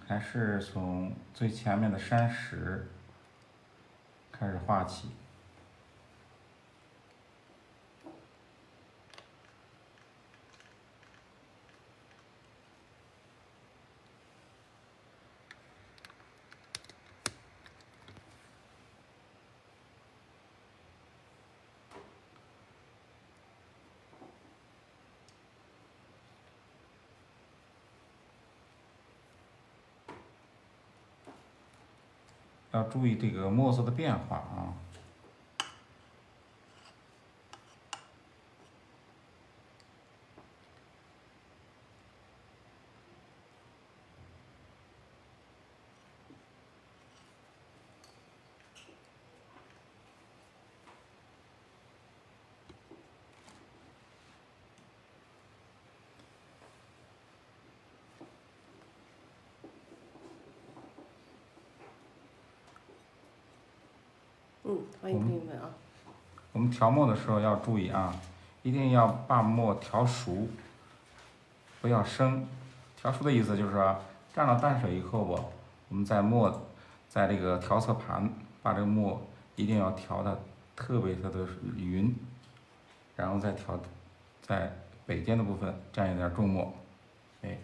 还是从最前面的山石开始画起。要注意这个墨色的变化啊。欢迎朋友们啊！我们调墨的时候要注意啊，一定要把墨调熟，不要生。调熟的意思就是说，蘸了淡水以后吧，我们在这个调色盘把这个墨一定要调的特别的匀，然后再调在北尖的部分蘸一点重墨，哎。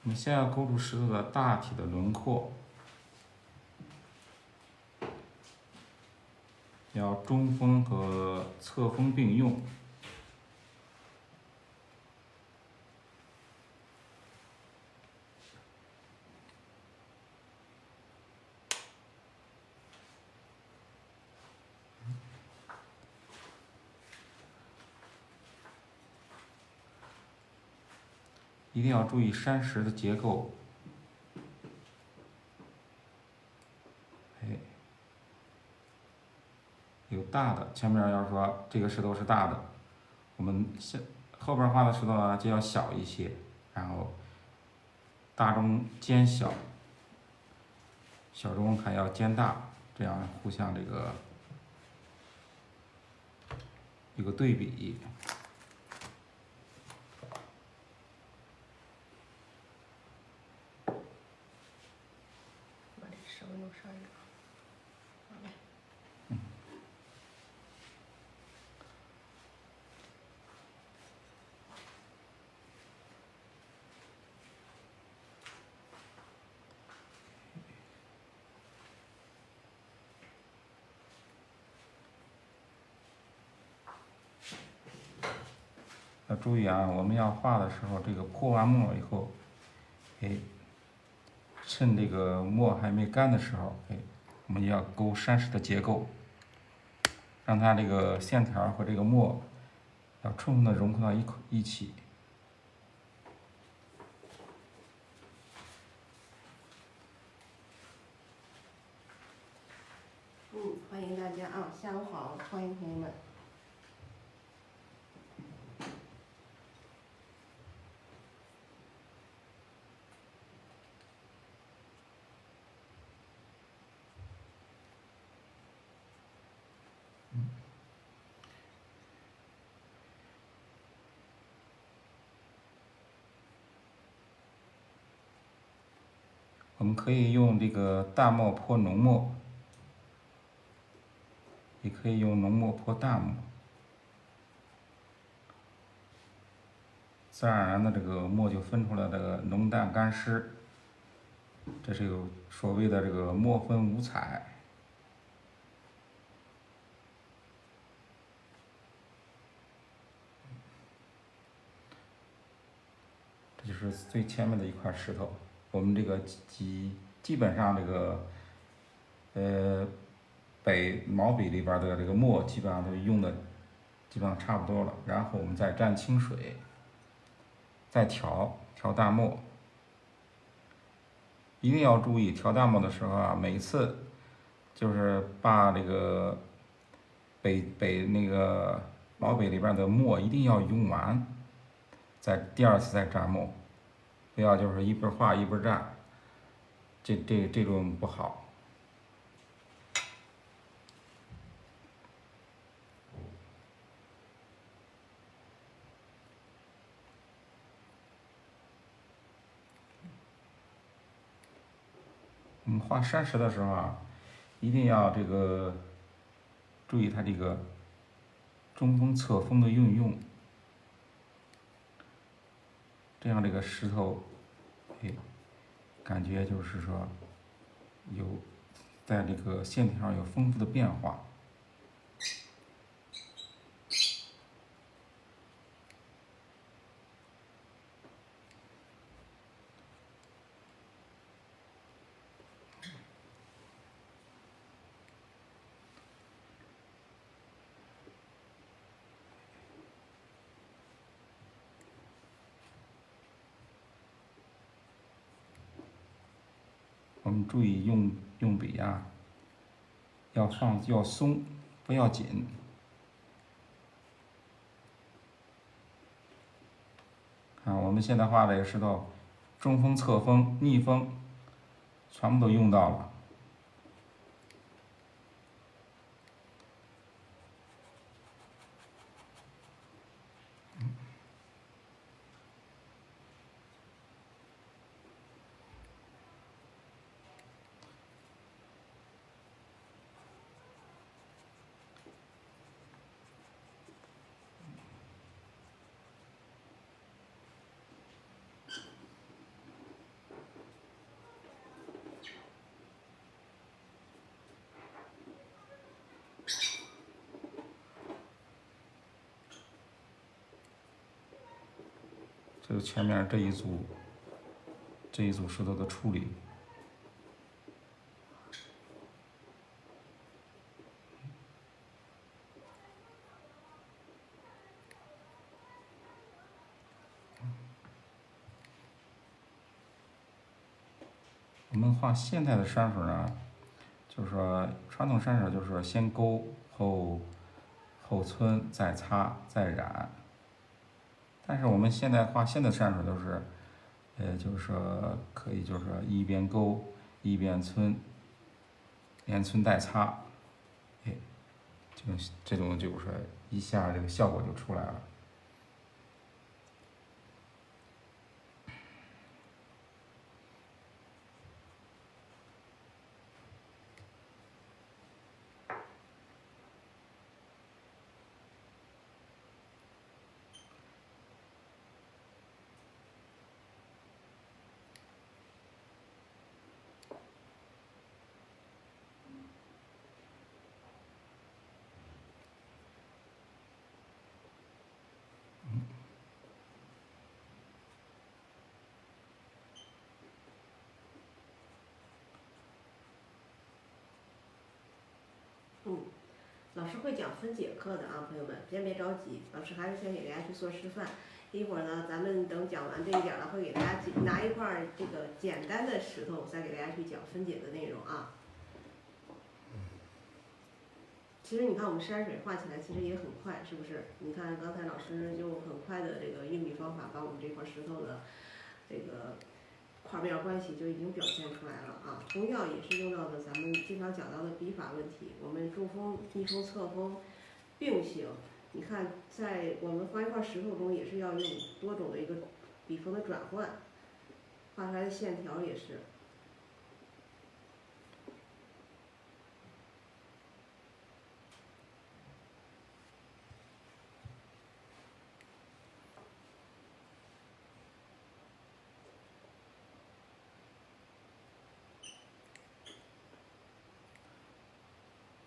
我们先要勾住石头的大体的轮廓，要中锋和侧锋并用。一定要注意山石的结构。有大的，前面要说这个石头是大的，我们后边画的石头呢就要小一些，然后大中尖小，小中还要尖大，这样互相这个一个对比。把这稍微弄上一点。好嘞。要注意啊，我们要画的时候，这个泼完墨以后，趁这个墨还没干的时候，我们要勾山石的结构，让它这个线条和这个墨要充分的融合到一起。欢迎大家啊！下午好，欢迎朋友们。我们可以用这个大墨泼浓墨，也可以用浓墨泼大墨，自然而然的这个墨就分出来这个浓淡干湿，这是有所谓的这个墨分五彩。这就是最前面的一块石头，我们这个基本上这个毛笔里边的这个墨基本上都用的基本上差不多了，然后我们再蘸清水，再调大墨。一定要注意调大墨的时候啊，每次就是把这个那个毛笔里边的墨一定要用完，第二次再蘸墨。不要就是一边画一边站，这种不好。我们画山石的时候啊，一定要这个注意它这个中锋侧锋的运用，这样这个石头，哎，感觉就是说有在这个线条上有丰富的变化。我们注意用笔啊，要松，不要紧。看我们现在画这个石头，中锋、侧锋、逆锋，全部都用到了。这是前面这一组石头的处理。我们画现代的山水呢，就是说传统山水就是说先勾后皴再擦再染，但是我们现在画现代山水都是，就是说可以就是说一边勾一边皴，连皴带擦，哎，这种就是说一下这个效果就出来了。老师会讲分解课的啊，朋友们，先别着急，老师还是先给大家去做示范。一会儿呢，咱们等讲完这一点了，会给大家拿一块这个简单的石头，再给大家去讲分解的内容啊。其实你看我们山水画起来其实也很快，是不是？你看刚才老师用很快的这个运笔方法，把我们这块石头的这个块面关系就已经表现出来了啊。同样也是用到的咱们经常讲到的笔法问题，我们中锋、逆锋、侧锋并行。你看，在我们画一块石头中，也是要用多种的一个笔锋的转换，画出来的线条也是。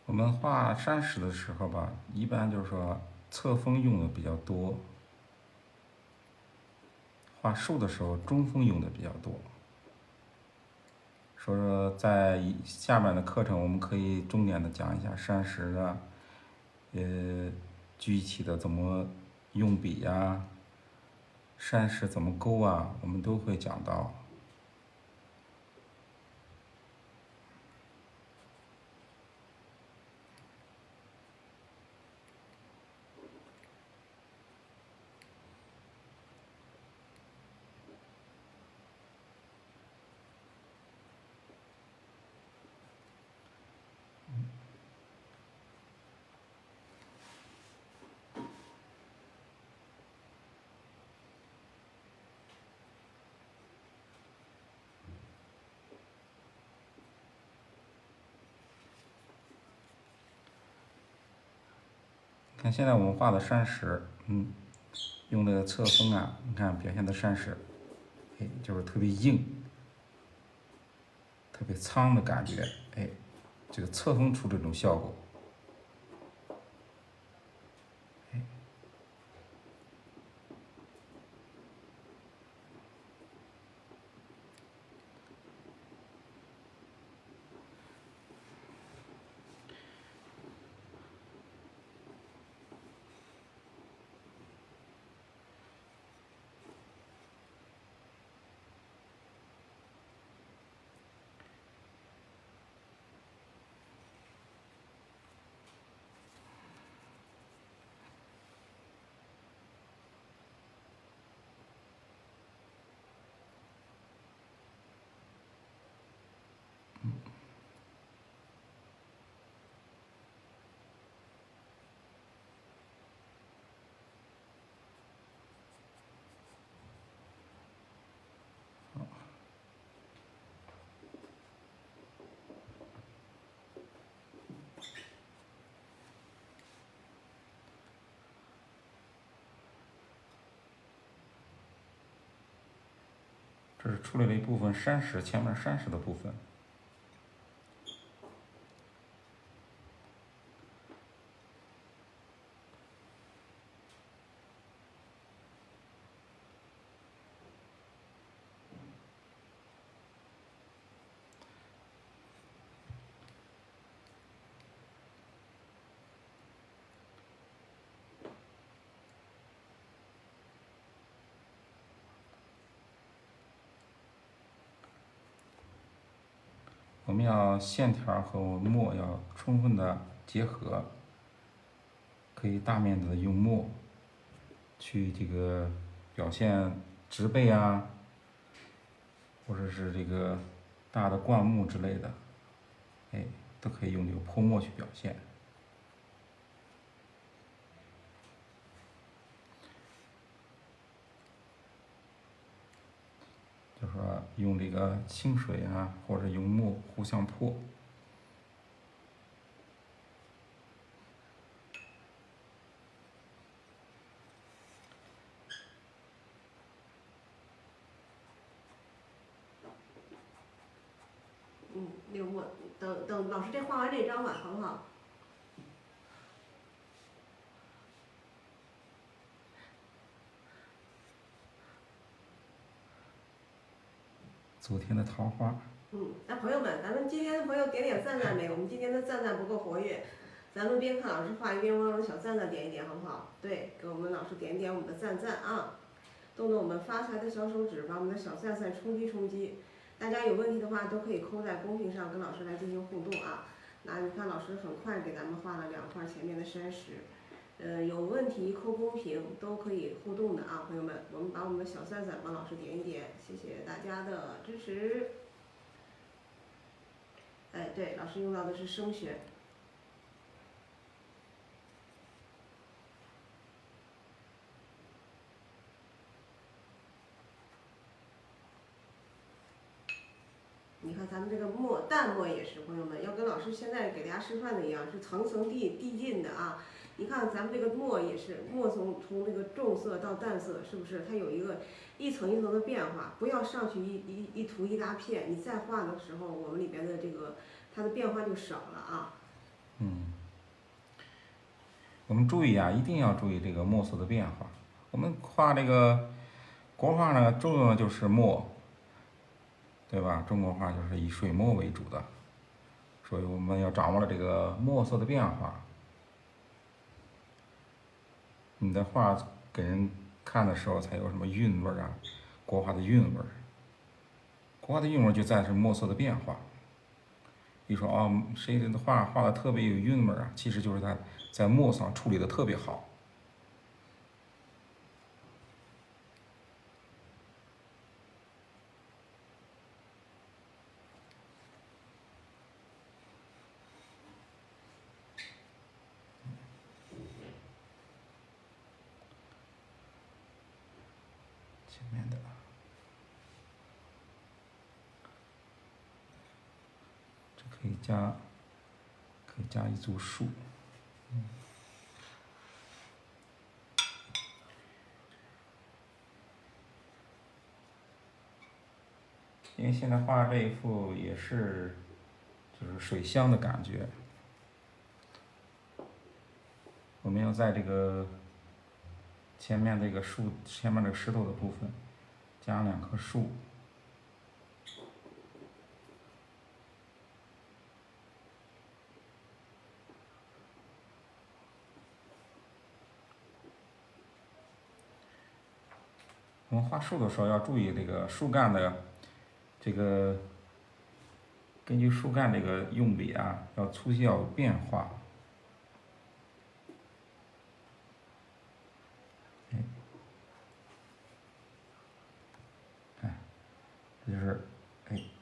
我们画山石的时候吧，一般就是说侧锋用的比较多，画树的时候中锋用的比较多。所以说，在下面的课程，我们可以重点的讲一下山石的，具体的怎么用笔呀，山石怎么勾啊，我们都会讲到。看现在我们画的山石，用的侧锋啊，你看表现的山石，就是特别硬、特别苍的感觉，这个侧锋出这种效果。这是处理了一部分山石，前面山石的部分。我们要线条和墨要充分的结合，可以大面积的用墨去这个表现植被啊，或者是这个大的灌木之类的，都可以用这个泼墨去表现。就是说用这个清水啊，或者用墨互相泼。那个墨，等老师这画完这张吧，好不好？昨天的桃花。那朋友们，咱们今天的朋友点点赞赞没？我们今天的赞赞不够活跃，咱们边看老师画一边帮小赞赞点一点，好不好？对，给我们老师点一点我们的赞赞啊，动动我们发财的小手指，把我们的小赞赞冲击冲击。大家有问题的话都可以扣在公屏上跟老师来进行互动啊。那你看老师很快给咱们画了2块前面的山石。有问题扣公屏都可以互动的啊，朋友们，我们把我们的小赞赞帮老师点一点，谢谢大家的支持。对，老师用到的是生选。你看咱们这个墨，淡墨也是，朋友们要跟老师现在给大家示范的一样，是层层递进的啊。你看咱们这个墨也是，墨从那个重色到淡色，是不是？它有一层一层的变化，不要上去一涂一大片，你再画的时候，我们里边的这个它的变化就少了啊。我们注意啊，一定要注意这个墨色的变化。我们画这个国画呢，重要的就是墨，对吧？中国画就是以水墨为主的，所以我们要掌握了这个墨色的变化。你的画给人看的时候才有什么韵味啊，国画的韵味。国画的韵味就在是墨色的变化。你说哦，谁的画画的特别有韵味啊？其实就是他在墨上处理的特别好。前面的，这可以加一组树。因为现在画这一幅也是就是水乡的感觉，我们要在这个前面这个树前面这个石头的部分加2棵树。我们画树的时候要注意这个树干的这个，根据树干这个用笔啊，要粗细要有变化。这就是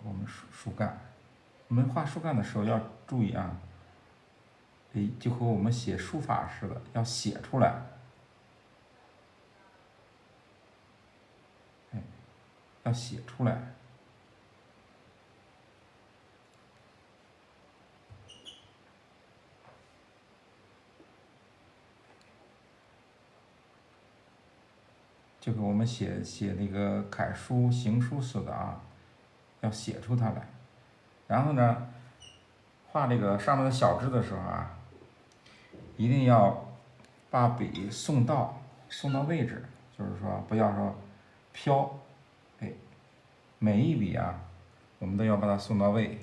我们树干。我们画树干的时候要注意啊，就和我们写书法似的，要写出来。要写出来。就跟我们写那个楷书、行书似的啊，要写出它来。然后呢，画这个上面的小枝的时候啊，一定要把笔送到位置，就是说不要说飘，每一笔啊，我们都要把它送到位。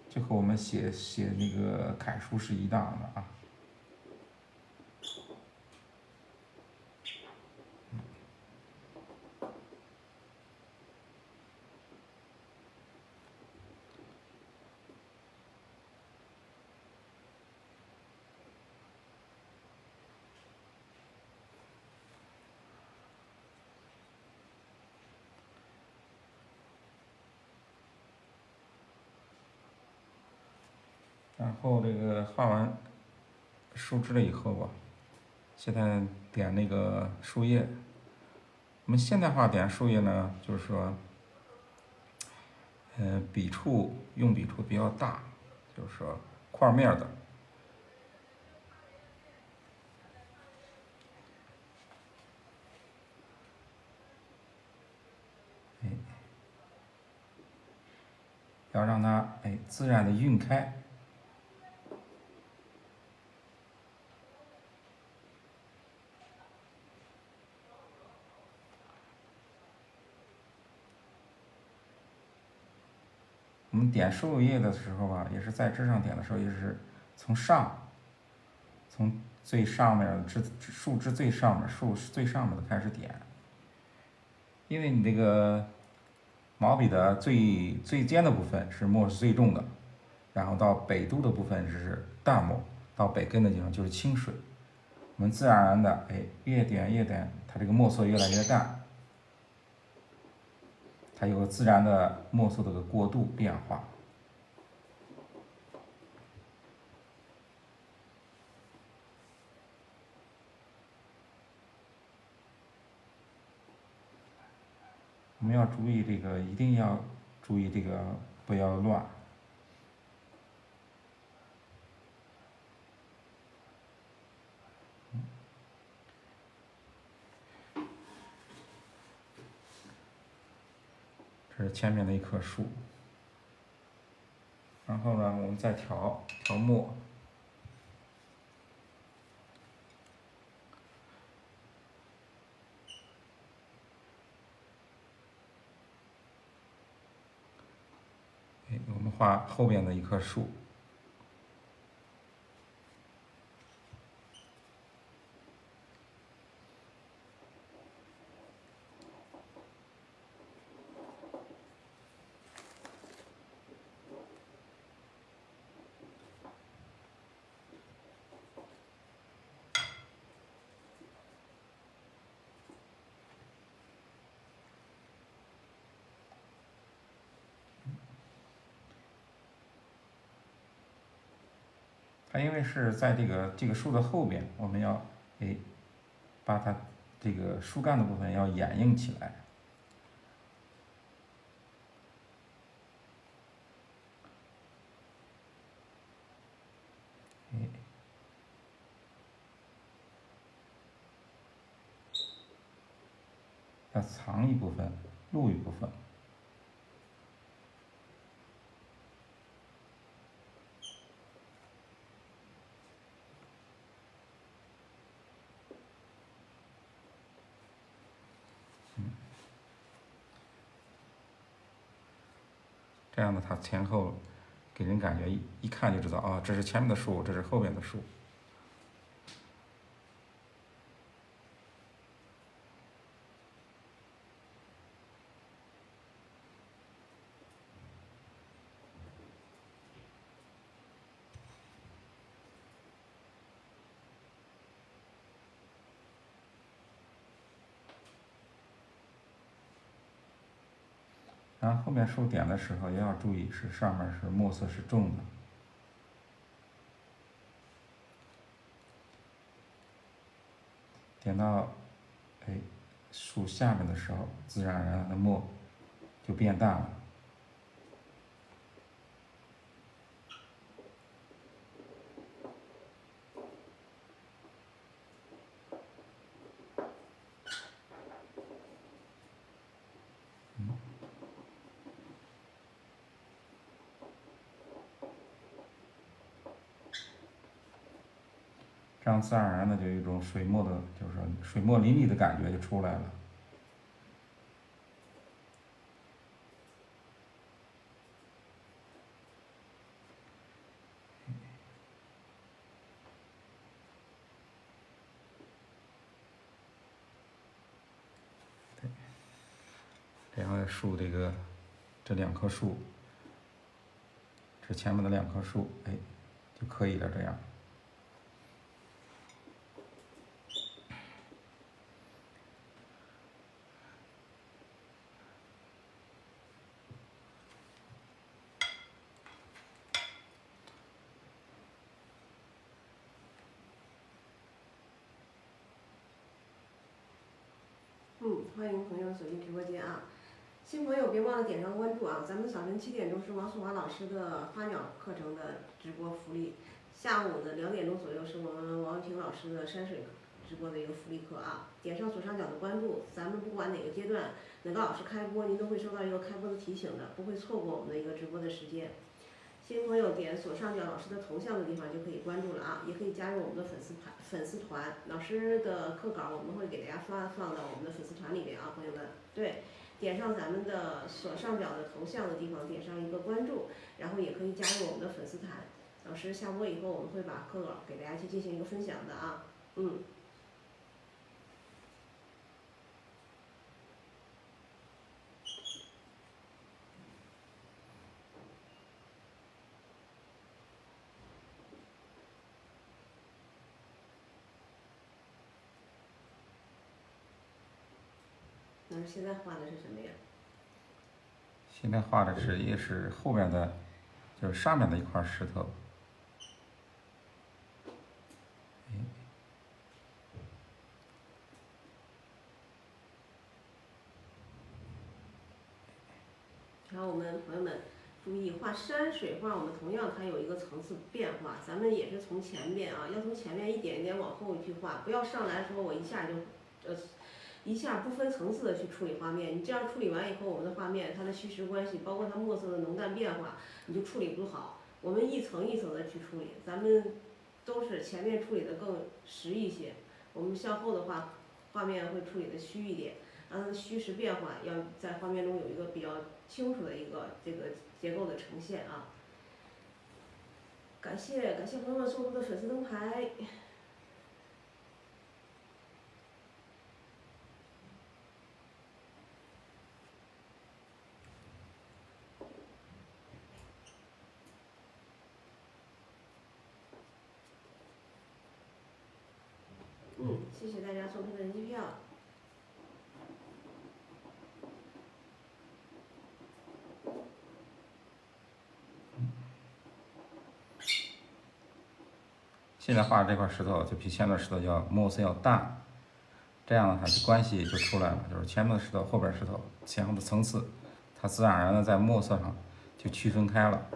就和我们写那个楷书是一样的啊。然后这个画完树枝了以后吧，现在点那个树叶。我们现代化点树叶呢，就是说，笔触用笔触比较大，就是说块面的。要让它自然的晕开。我们点树叶的时候啊，也是在枝上点的时候，也是从最上面树枝最上面最上面的开始点，因为你这个毛笔的最尖的部分是墨是最重的，然后到北肚的部分是淡墨，到北根的地方就是清水。我们自然而然的越点，它这个墨色越来越淡，它有个自然的墨色的过渡变化。我们要注意这个，一定要注意这个，不要乱。这是前面的一棵树。然后呢，我们再调墨。我们画后边的一棵树。它因为是在这个树的后边，我们要把它这个树干的部分要掩映起来。它藏一部分，露一部分。这样呢，它前后给人感觉一看就知道啊，这是前面的树，这是后面的树。然后后面树点的时候也要注意，是上面是墨色是重的。点到树下面的时候，自然而然的墨就变淡了。这样自然而然的就有一种水墨的，就是水墨淋漓的感觉就出来了。然后树这两棵树，这前面的两棵树，就可以了。这样。欢迎朋友走进直播间啊！新朋友别忘了点上关注啊！咱们早晨7点钟是王素华老师的花鸟课程的直播福利，下午的2点钟左右是我们王文平老师的山水直播的一个福利课啊！点上左上角的关注，咱们不管哪个阶段哪个老师开播，您都会收到一个开播的提醒的，不会错过我们的一个直播的时间。新朋友点左上角老师的头像的地方就可以关注了啊，也可以加入我们的粉丝团，老师的课稿我们会给大家放到我们的粉丝团里面啊，朋友们。对，点上咱们的左上角的头像的地方，点上一个关注，然后也可以加入我们的粉丝团。老师下播以后，我们会把课稿给大家去进行一个分享的啊。那现在画的是什么呀？现在画的也是后面的，就是上面的一块石头。然后我们朋友们注意，画山水画我们同样它有一个层次变化，咱们也是从前面啊，要从前面一点一点往后去画，不要上来说我一下就一下不分层次的去处理画面，你这样处理完以后，我们的画面它的虚实关系，包括它墨色的浓淡变化，你就处理不好。我们一层一层的去处理，咱们都是前面处理的更实一些，我们向后的话，画面会处理的虚一点，让它的虚实变化要在画面中有一个比较清楚的一个这个结构的呈现啊。感谢朋友们送出的粉丝灯牌。谢谢大家送出的人机票。现在画这块石头就比前面的石头墨色要淡，这样的话就关系就出来了，就是前面的石头后边石头前后的层次，它自然而然的在墨色上就区分开了。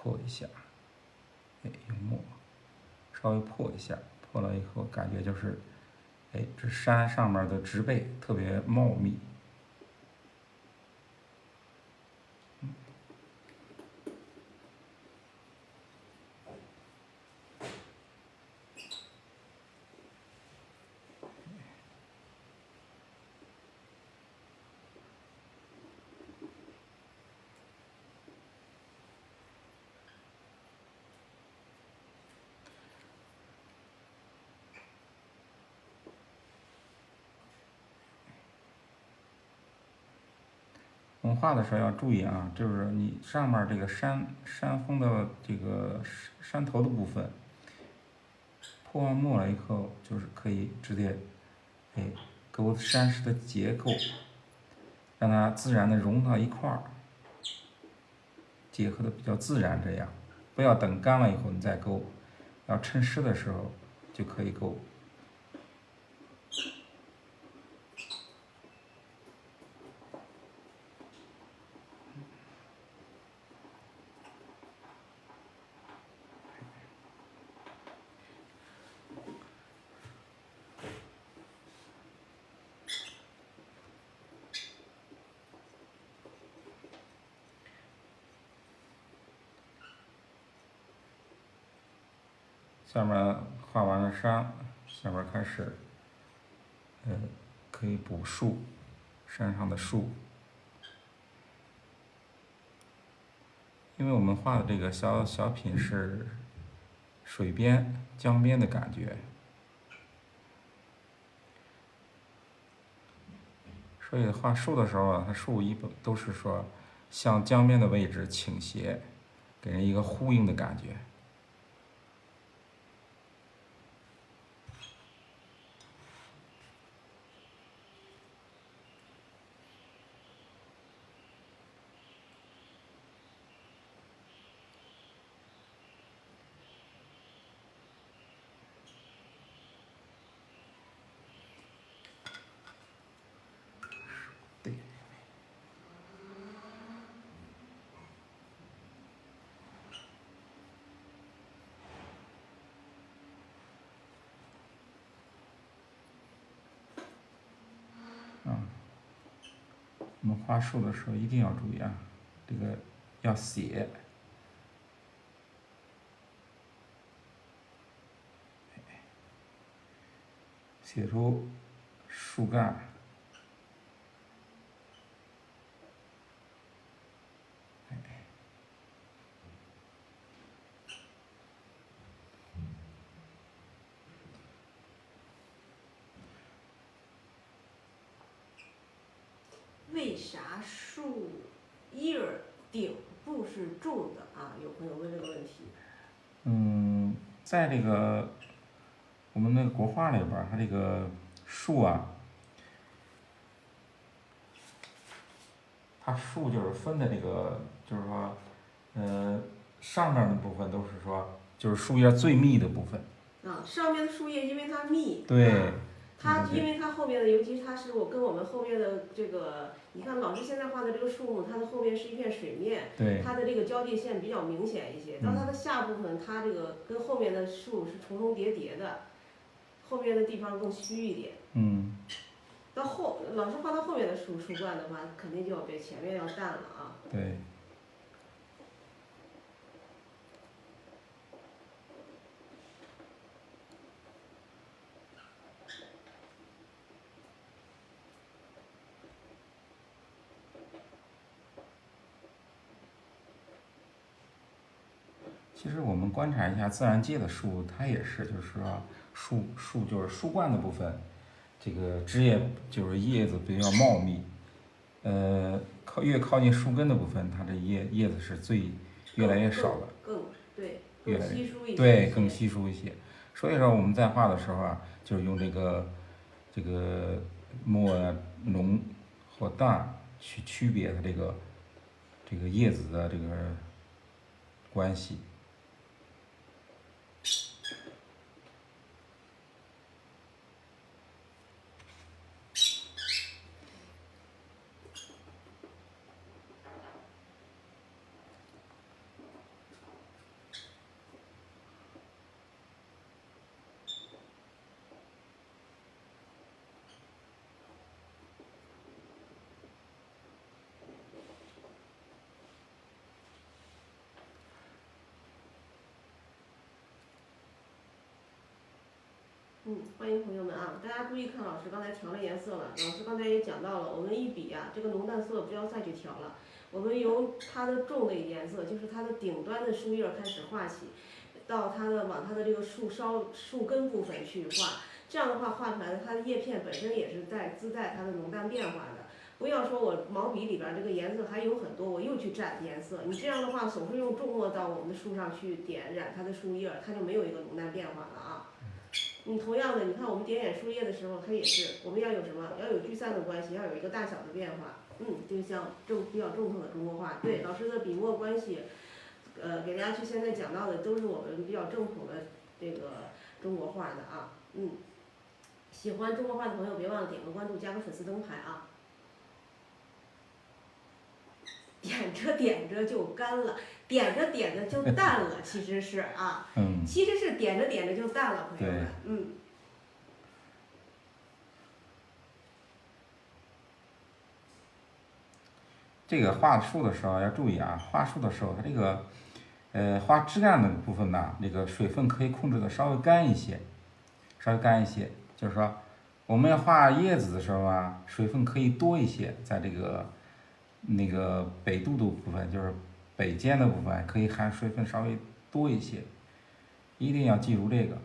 破一下，哎，用墨稍微破一下，破了以后感觉就是，哎，这山上面的植被特别茂密。我们画的时候要注意啊，就是你上面这个山峰的这个山头的部分，泼完墨了以后，就是可以直接，哎，勾山石的结构，让它自然的融到一块儿，结合的比较自然，这样，不要等干了以后你再勾，要趁湿的时候就可以勾。下面画完了山，下面开始，可以补树，山上的树。因为我们画的这个小品是水边、江边的感觉，所以画树的时候啊，它树一般都是说向江边的位置倾斜，给人一个呼应的感觉。对。我们画树的时候一定要注意啊，这个要写，写出树干。为啥树叶顶部是重的啊？有朋友问这个问题。在这个我们那个国画里边，它这个树啊，它树就是分的这个，就是说，上面的部分都是说，就是树叶最密的部分。上面的树叶因为它密，对。它因为它后面的，尤其它是我们后面的这个，你看老师现在画的这个树木，它的后面是一片水面，对，它的这个交界线比较明显一些。到它的下部分，它这个跟后面的树是重重叠叠的，后面的地方更虚一点。到老师画到后面的树冠的话，肯定就要比前面要淡了啊。对。其实我们观察一下自然界的树，它也是，就是说树就是树冠的部分，这个枝叶就是叶子比较茂密，越靠近树根的部分，它这叶子是越来越少的，更稀疏一些。对，更稀疏一些。所以说我们在画的时候啊，就是用这个墨浓或淡去区别它这个叶子的这个关系。欢迎朋友们啊！大家注意看，老师刚才调了颜色了。老师刚才也讲到了，我们一笔啊，这个浓淡色不要再去调了，我们由它的重的颜色，就是它的顶端的树叶开始画起，到往它的这个树根部分去画。这样的话画出来的它的叶片本身也是自带它的浓淡变化的。不要说我毛笔里边这个颜色还有很多，我又去蘸颜色。你这样的话总是用重墨到我们的树上去点染它的树叶，它就没有一个浓淡变化了啊。同样的，你看我们点染树叶的时候，它也是我们要有什么？要有聚散的关系，要有一个大小的变化。就像比较正统的中国画，对老师的笔墨关系，给大家去现在讲到的都是我们比较正统的这个中国画的啊。喜欢中国画的朋友别忘了点个关注，加个粉丝灯牌啊。点着点着就干了，点着点着就淡了，其实是啊，其实是点着点着就淡了，朋友们，这个画树的时候要注意啊，画树的时候它这个，画枝干的部分呢，这个水分可以控制的稍微干一些，就是说我们要画叶子的时候啊，水分可以多一些，在这个那个北肚的部分，就是北尖的部分，可以含水分稍微多一些，一定要记住这个。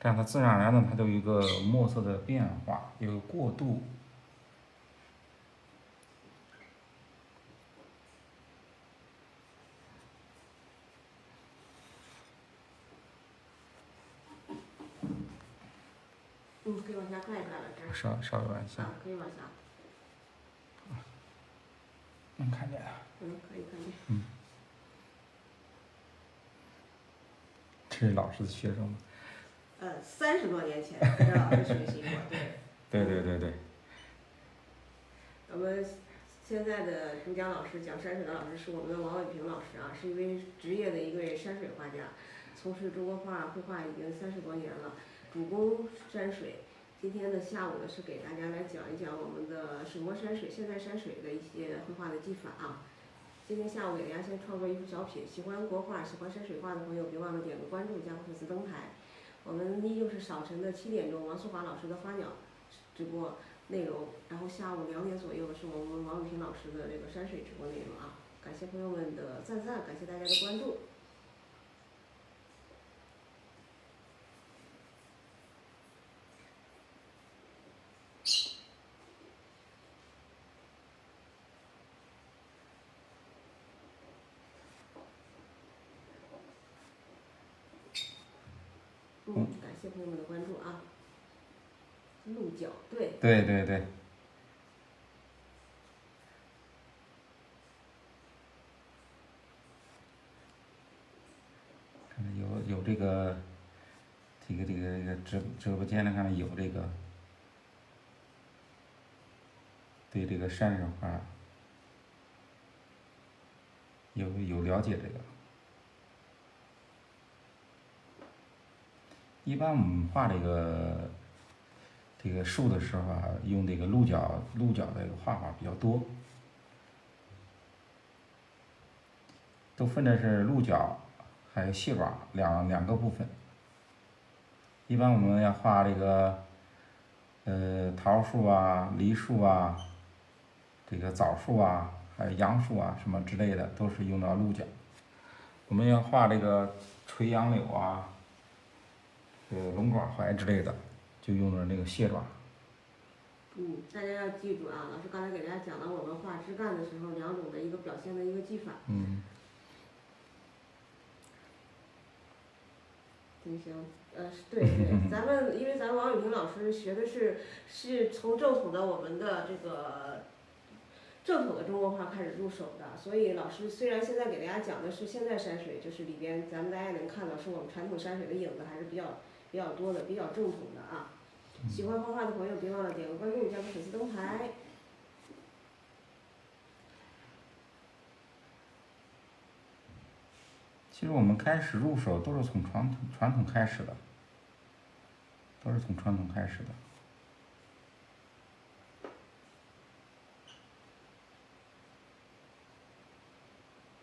这样它自然而然的，它都有一个墨色的变化，有个过渡。可以往下盖了，这稍微往下。可以往下。能看见。可以看见。这是老师的学生吗？30多年前跟着老师学习过，对。对。我们现在的主讲老师讲山水的老师是我们的王伟平老师啊，是一位职业的一位山水画家，从事中国画绘画已经30多年了，主攻山水。今天的下午呢是给大家来讲一讲我们的水墨山水、现代山水的一些绘画的技法啊。今天下午给大家先创作一幅小品，喜欢国画、喜欢山水画的朋友别忘了点个关注，加个粉丝灯牌。我们依旧是早晨的7点钟，王素华老师的花鸟直播内容，然后下午2点左右是我们王雨婷老师的这个山水直播内容啊。感谢朋友们的赞，感谢大家的关注。感谢朋友们的关注啊。鹿角，对。看有这个直播间里看有这个，对这个山水画有了解这个。一般我们画这个树的时候啊，用这个鹿角的画法比较多，都分的是鹿角还有蟹爪两个部分。一般我们要画这个桃树啊、梨树啊、这个枣树啊，还有杨树啊什么之类的，都是用到鹿角。我们要画这个垂杨柳啊、龙爪槐之类的，就用的那个蟹爪。大家要记住啊，老师刚才给大家讲了我们画枝干的时候2种的一个表现的一个技法。行，对，咱们因为咱们王雨婷老师学的是从正统的我们的这个正统的中国画开始入手的，所以老师虽然现在给大家讲的是现代山水，就是里边咱们大家能看到是我们传统山水的影子还是比较多的，比较正统的啊。喜欢画画的朋友别忘了点个关注，加个粉丝灯牌。其实我们开始入手都是从传统开始的，都是从传统开始的。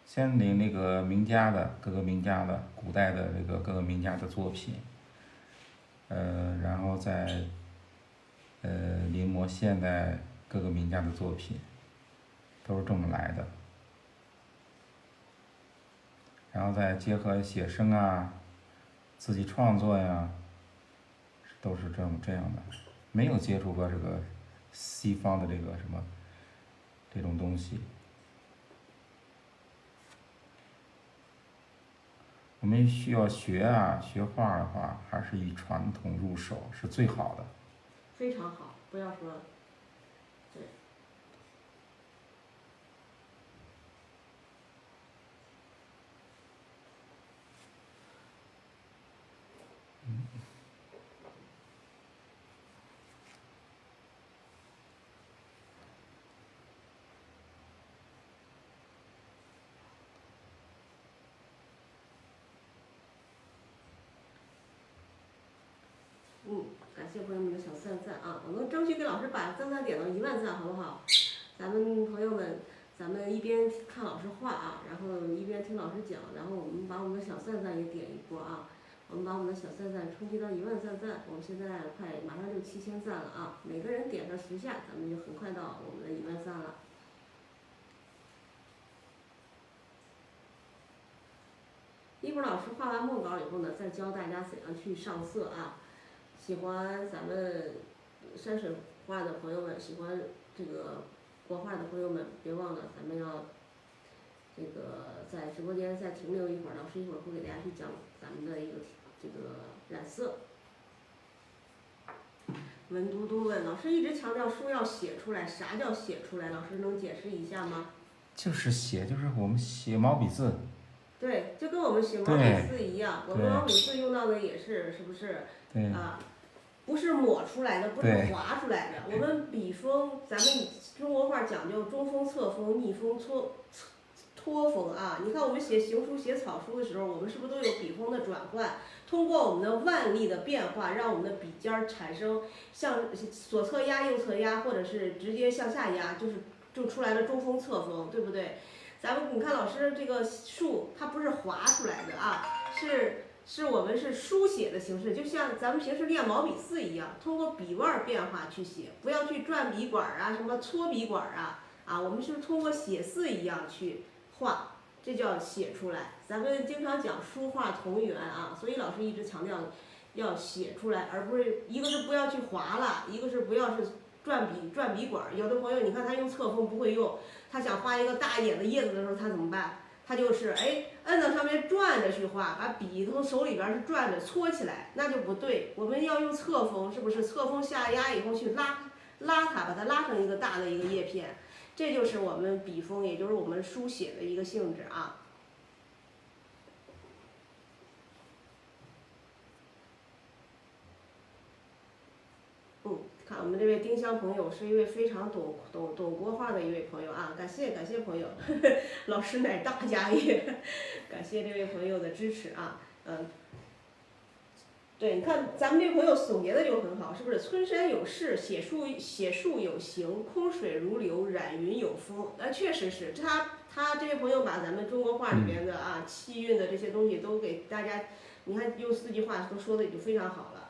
先临那个名家的各个名家的古代的这个各个名家的作品，然后再临摹现代各个名家的作品，都是这么来的。然后再结合写生啊，自己创作呀，都是这样的。没有接触过这个西方的这个什么这种东西。我们需要学画的话，还是以传统入手是最好的。非常好，不要说，对。感谢朋友们的小赞啊！我们争取给老师把赞点到10000赞，好不好？咱们朋友们，咱们一边看老师画啊，然后一边听老师讲，然后我们把我们的小赞也点一波啊！我们把我们的小赞冲击到10000赞，我们现在马上就7000赞了啊！每个人点上10下，咱们就很快到我们的10000赞了。一会儿老师画完梦稿以后呢，再教大家怎样去上色啊！喜欢咱们山水画的朋友们，喜欢这个国画的朋友们，别忘了咱们要这个在直播间再停留一会儿，老师一会儿会给大家去讲咱们的一个这个染色。文嘟嘟问老师一直强调书要写出来，啥叫写出来？老师能解释一下吗？就是我们写毛笔字。对，就跟我们写毛笔字一样，我们毛笔字用到的也是不是？对啊。不是抹出来的，不是划出来的。我们笔锋，咱们中国画讲究中锋、侧锋、逆锋、托锋啊。你看我们写行书、写草书的时候，我们是不是都有笔锋的转换？通过我们的腕力的变化，让我们的笔尖儿产生向左侧压、右侧压，或者是直接向下压，就出来了中锋、侧锋，对不对？你看老师这个树，它不是划出来的啊，我们是书写的形式，就像咱们平时练毛笔字一样，通过笔腕变化去写，不要去转笔管啊，什么搓笔管啊，我们是通过写字一样去画，这叫写出来。咱们经常讲书画同源啊，所以老师一直强调要写出来，而不是一个是不要去划了，一个是不要是转笔管。有的朋友你看他用侧锋不会用，他想画一个大一点的叶子的时候，他怎么办？他就是摁到上面转着去画，把笔从手里边是转着搓起来，那就不对。我们要用侧锋，是不是？侧锋下压以后去拉它，把它拉成一个大的一个叶片，这就是我们笔锋，也就是我们书写的一个性质啊。看我们这位丁香朋友是一位非常懂国画的一位朋友啊，感谢朋友，老师乃大家也，感谢这位朋友的支持啊，对，你看咱们这位朋友总结的就很好，是不是？村山有势，写树有形，空水如流，染云有风。确实是他这位朋友把咱们中国画里边的气韵的这些东西都给大家，你看用4句话都说的已经非常好了。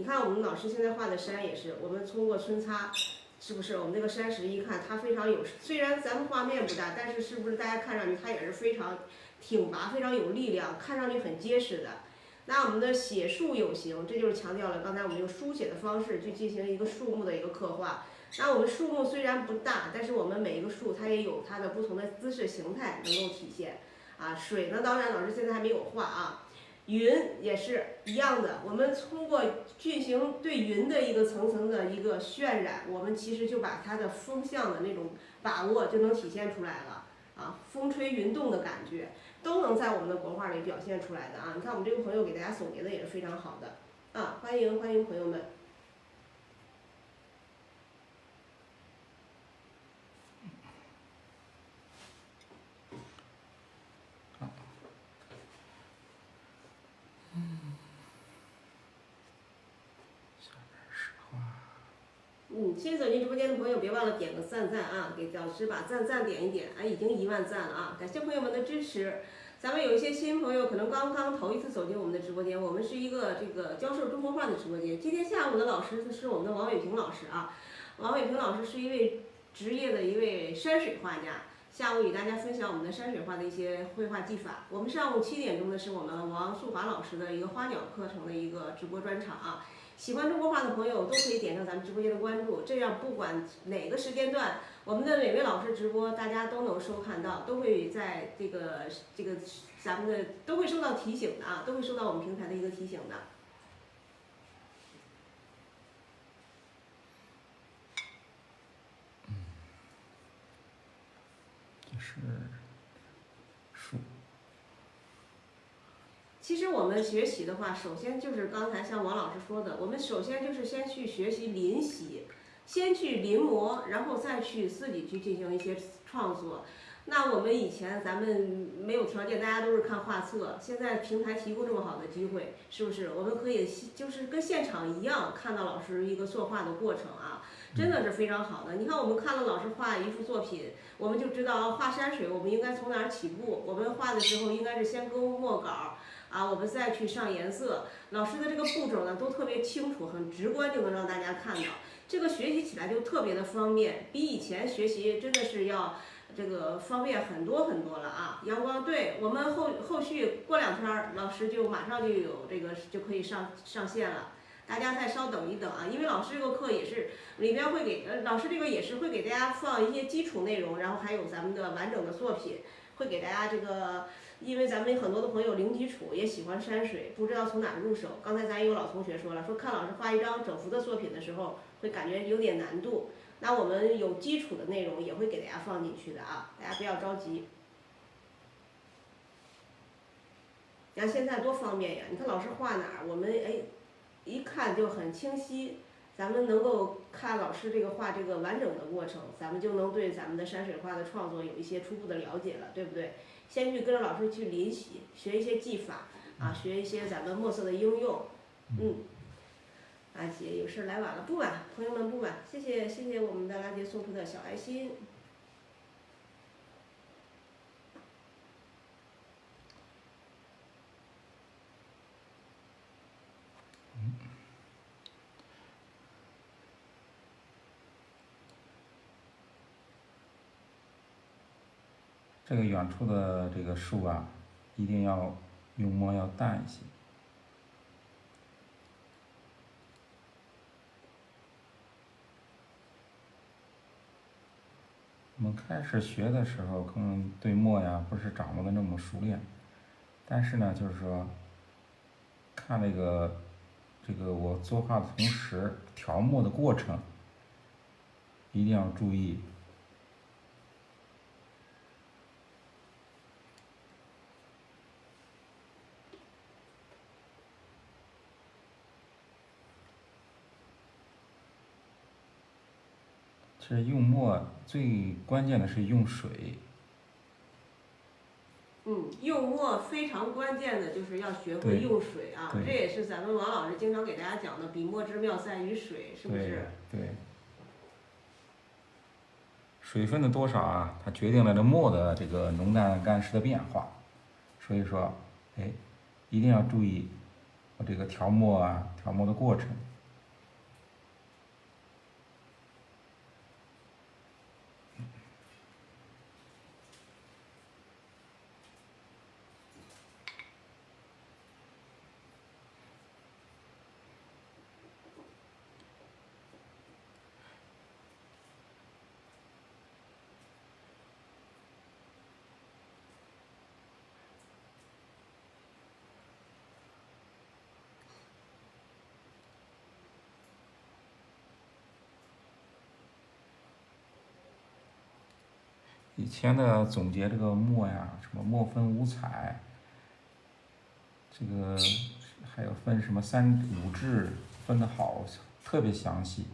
你看我们老师现在画的山也是，我们通过皴擦，是不是？我们这个山石一看它非常有，虽然咱们画面不大，但是是不是大家看上去它也是非常挺拔、非常有力量，看上去很结实的。那我们的写树有形，这就是强调了刚才我们用书写的方式去进行一个树木的一个刻画。那我们树木虽然不大，但是我们每一个树它也有它的不同的姿势形态能够体现。水呢，当然老师现在还没有画啊。云也是一样的，我们通过进行对云的一个层层的一个渲染，我们其实就把它的风向的那种把握就能体现出来了风吹云动的感觉都能在我们的国画里表现出来的你看我们这个朋友给大家总结的也是非常好的欢迎朋友们。新走进直播间的朋友别忘了点个赞啊，给老师把赞点一点，已经1万赞了啊，感谢朋友们的支持。咱们有一些新朋友可能刚刚头一次走进我们的直播间，我们是一个这个教授中国话的直播间。今天下午的老师是我们的王伟平老师啊，王伟平老师是一位职业的一位山水画家，下午与大家分享我们的山水画的一些绘画技法。我们上午7点钟的是我们王素华老师的一个花鸟课程的一个直播专场啊。喜欢中国画的朋友都可以点上咱们直播间的关注，这样不管哪个时间段，我们的哪位老师直播，大家都能收看到，都会在这个咱们的都会收到提醒的啊，都会收到我们平台的一个提醒的。这是树。其实我们学习的话，首先就是刚才像王老师说的，我们首先就是先去学习临习，先去临摹，然后再去自己去进行一些创作。那我们以前咱们没有条件，大家都是看画册，现在平台提供这么好的机会，是不是？我们可以就是跟现场一样，看到老师一个作画的过程啊，真的是非常好的。你看我们看了老师画一幅作品，我们就知道画山水我们应该从哪儿起步，我们画的时候应该是先勾墨稿。我们再去上颜色，老师的这个步骤呢都特别清楚，很直观，就能让大家看到，这个学习起来就特别的方便，比以前学习真的是要这个方便很多了啊！阳光，对我们后续过2天，老师就马上就有这个就可以上线了，大家再稍等一等啊，因为老师这个课也是里边会给老师这个也是会给大家放一些基础内容，然后还有咱们的完整的作品，会给大家这个。因为咱们很多的朋友零基础，也喜欢山水，不知道从哪入手。刚才咱有老同学说了，说看老师画一张整幅的作品的时候，会感觉有点难度。那我们有基础的内容也会给大家放进去的啊，大家不要着急。你看现在多方便呀！你看老师画哪儿，我们一看就很清晰。咱们能够看老师这个画这个完整的过程，咱们就能对咱们的山水画的创作有一些初步的了解了，对不对？先去跟着老师去临习，学一些技法啊，学一些咱们墨色的应用。阿姐有事来晚了，不晚，朋友们不晚，谢谢我们的拉姐送出的小爱心。这个远处的这个树啊，一定要用墨要淡一些。我们开始学的时候，可能对墨呀不是掌握的那么熟练，但是呢，就是说，看这个我作画的同时调墨的过程，一定要注意。其实用墨最关键的是用水。用墨非常关键的就是要学会用水啊，这也是咱们王老师经常给大家讲的，笔墨之妙在于水，是不是？对。水分的多少啊，它决定了这墨的这个浓淡干湿的变化，所以说，一定要注意我这个调墨的过程。以前的总结这个墨呀，什么墨分五彩，这个还有分什么3、5质，分得好，特别详细。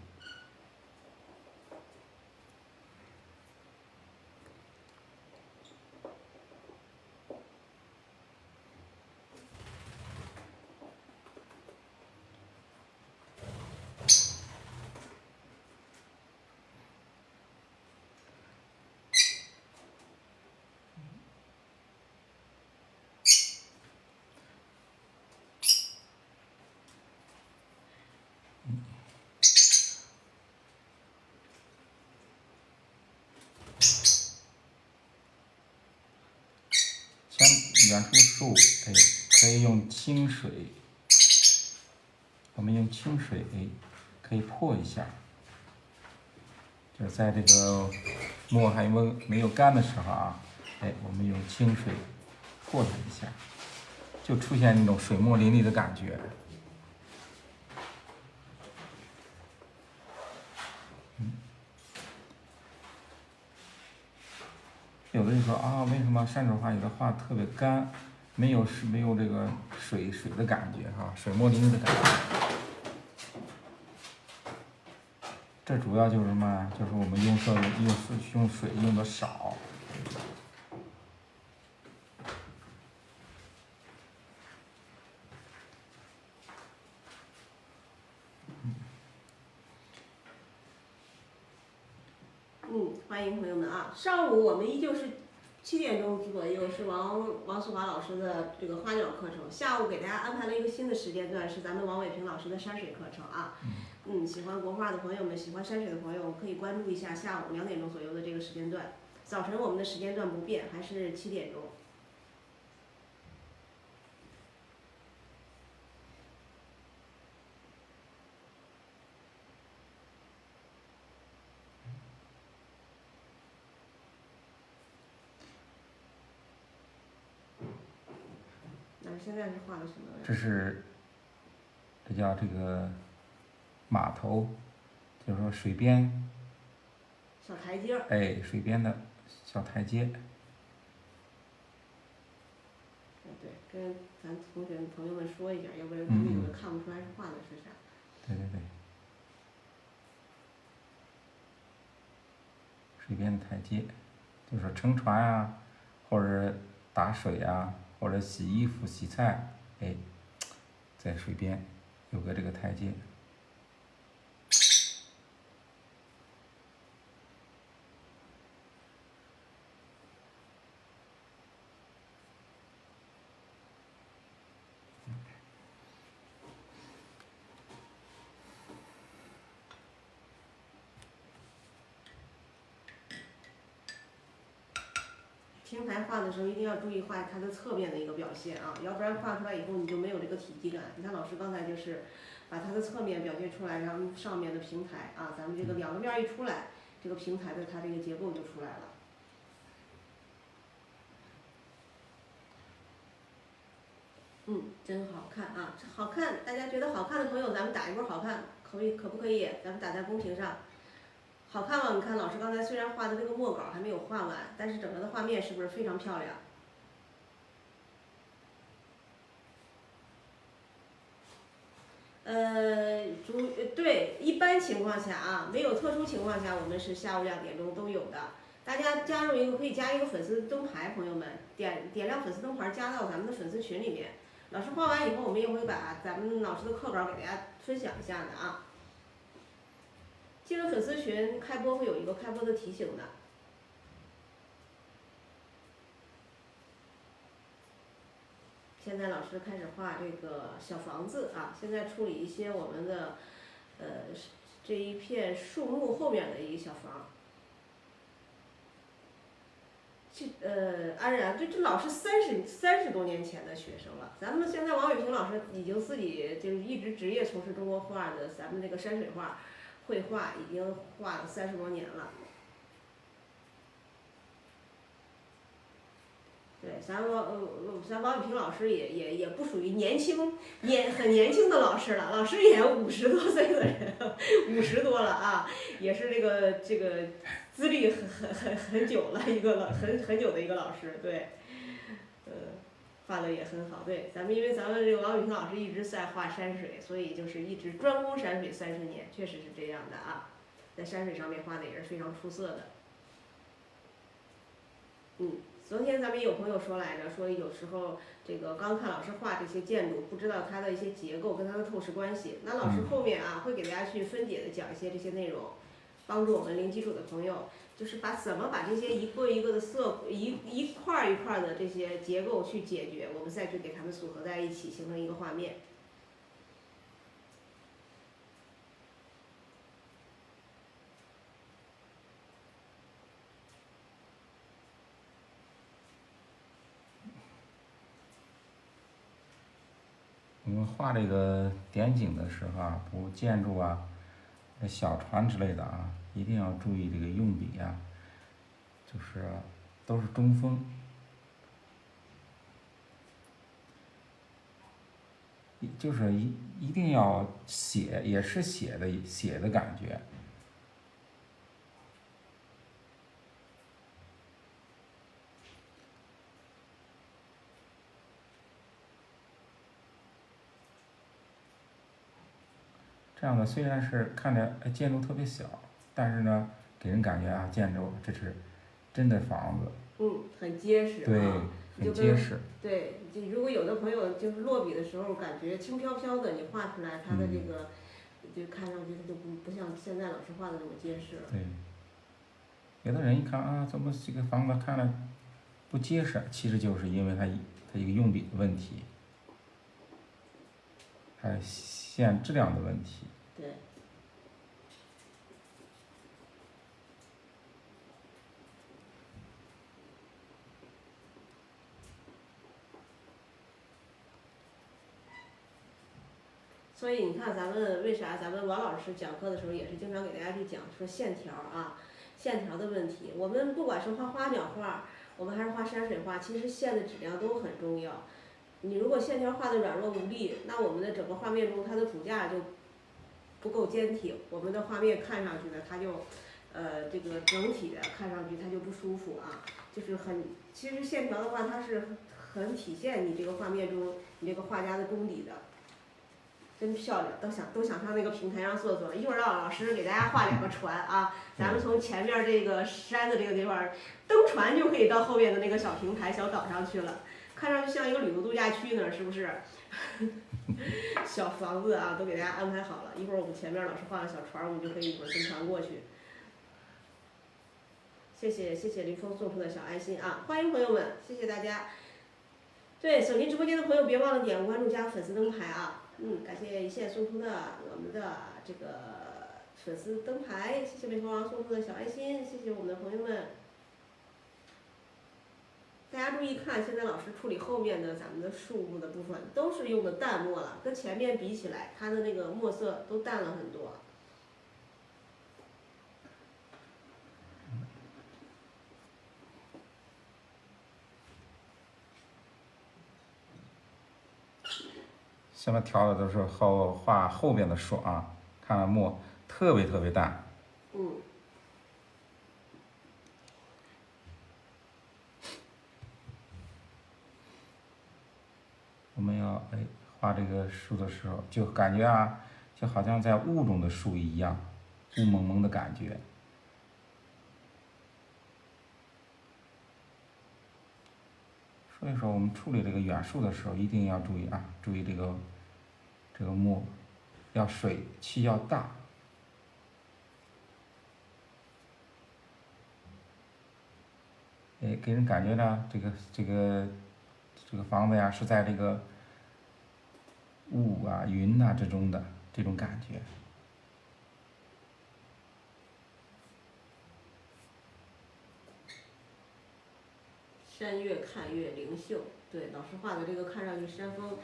远处的树，可以用清水，我们用清水，可以破一下，就是在这个墨还没有干的时候啊，我们用清水破它一下，就出现那种水墨淋漓的感觉。有的人说啊，为什么山水画有的画特别干，没有这个水的感觉水墨淋漓的感觉。这主要就是什么？就是我们用水用的少。欢迎朋友们啊！上午我们依旧是7点钟左右是王素华老师的这个花鸟课程，下午给大家安排了一个新的时间段，是咱们王伟平老师的山水课程啊。喜欢国画的朋友们，喜欢山水的朋友可以关注一下下午2点钟左右的这个时间段。早晨我们的时间段不变，还是7点钟。现在是画的什么？这叫这个码头，就是说水边小台阶水边的小台阶。对，跟咱同学朋友们说一下，要不然他们有的看不出来是画的是啥。对。水边的台阶，就是乘船啊，或者打水啊，或者洗衣服、洗菜，在水边有个这个台阶。平台画的时候一定要注意画它的侧面的一个表现啊，要不然画出来以后你就没有这个体积感。你看老师刚才就是把它的侧面表现出来，然后上面的平台啊，咱们这个2个面一出来，这个平台的它这个结构就出来了。真好看啊！好看，大家觉得好看的朋友，咱们打一波好看，可不可以？咱们打在公屏上。好看吗？你看老师刚才虽然画的这个墨稿还没有画完，但是整个的画面是不是非常漂亮？对，一般情况下啊，没有特殊情况下，我们是下午2点钟都有的。大家可以加一个粉丝灯牌，朋友们点亮粉丝灯牌，加到咱们的粉丝群里面。老师画完以后，我们也会把咱们老师的课稿给大家分享一下的啊。进了粉丝群，开播会有一个开播的提醒的。现在老师开始画这个小房子啊，现在处理一些我们的这一片树木后面的一个小房。安然，这老师30多年前的学生了。咱们现在王伟平老师已经自己就一直职业从事中国画的，咱们这个山水画绘画已经画了30多年了。对，咱王伟平老师也不属于很年轻的老师了，老师也50多岁的人，50多了啊，也是这个资历很久了一个很久的一个老师，对，画的也很好，对，因为咱们这个王伟平老师一直在画山水，所以就是一直专攻山水30年，确实是这样的啊，在山水上面画的也是非常出色的。昨天咱们有朋友说来着，说有时候这个刚看老师画这些建筑，不知道它的一些结构跟它的透视关系。那老师后面啊会给大家去分解的讲一些这些内容，帮助我们零基础的朋友，就是怎么把这些一个一个的一块一块的这些结构去解决，我们再去给它们组合在一起，形成一个画面。们画这个点景的时候啊，比如建筑啊、小船之类的啊，一定要注意这个用笔啊，就是都是中锋，就是一定要写，也是写的感觉。这样的虽然是看着建筑特别小，但是呢，给人感觉啊，建筑这是真的房子。很结实啊。对，很结实。对，就如果有的朋友就是落笔的时候感觉轻飘飘的，你画出来它的这个，就看上去它就不像现在老师画的那么结实。对。有的人一看啊，怎么这个房子看着不结实？其实就是因为它一个用笔的问题，还有线质量的问题。对。所以你看，咱们为啥咱们王老师讲课的时候也是经常给大家去讲说线条啊，线条的问题。我们不管是画花鸟画，我们还是画山水画，其实线的质量都很重要。你如果线条画的软弱无力，那我们的整个画面中它的骨架就不够坚挺，我们的画面看上去呢，它就，这个整体的看上去它就不舒服啊，就是其实线条的话，它是很体现你这个画面中你这个画家的功底的。真漂亮，都想上那个平台上坐坐。一会儿让老师给大家画2个船啊，咱们从前面这个山的这个地方登船就可以到后面的那个小平台、小岛上去了，看上去像一个旅游度假区呢，是不是？小房子啊，都给大家安排好了。一会儿我们前面老师画个小船，我们就可以一会儿登船过去。谢谢林峰送出的小爱心啊！欢迎朋友们，谢谢大家。对，手机直播间的朋友别忘了点关注加粉丝灯牌啊！感谢一线送出的我们的这个粉丝灯牌，谢谢美猴王送出的小爱心，谢谢我们的朋友们。大家注意看，现在老师处理后面的咱们的树木的部分，都是用的淡墨了，跟前面比起来，它的那个墨色都淡了很多。下面调的都是画后边的树啊，看墨特别淡。我们要画这个树的时候，就感觉啊，就好像在雾中的树一样，雾蒙蒙的感觉。所以说，我们处理这个远树的时候，一定要注意啊，注意这个墨要水气要大。给人感觉呢，这个房子呀是在这个雾啊、云呐之中的这种感觉。山越看越灵秀，对，老师画的这个看上去山峰，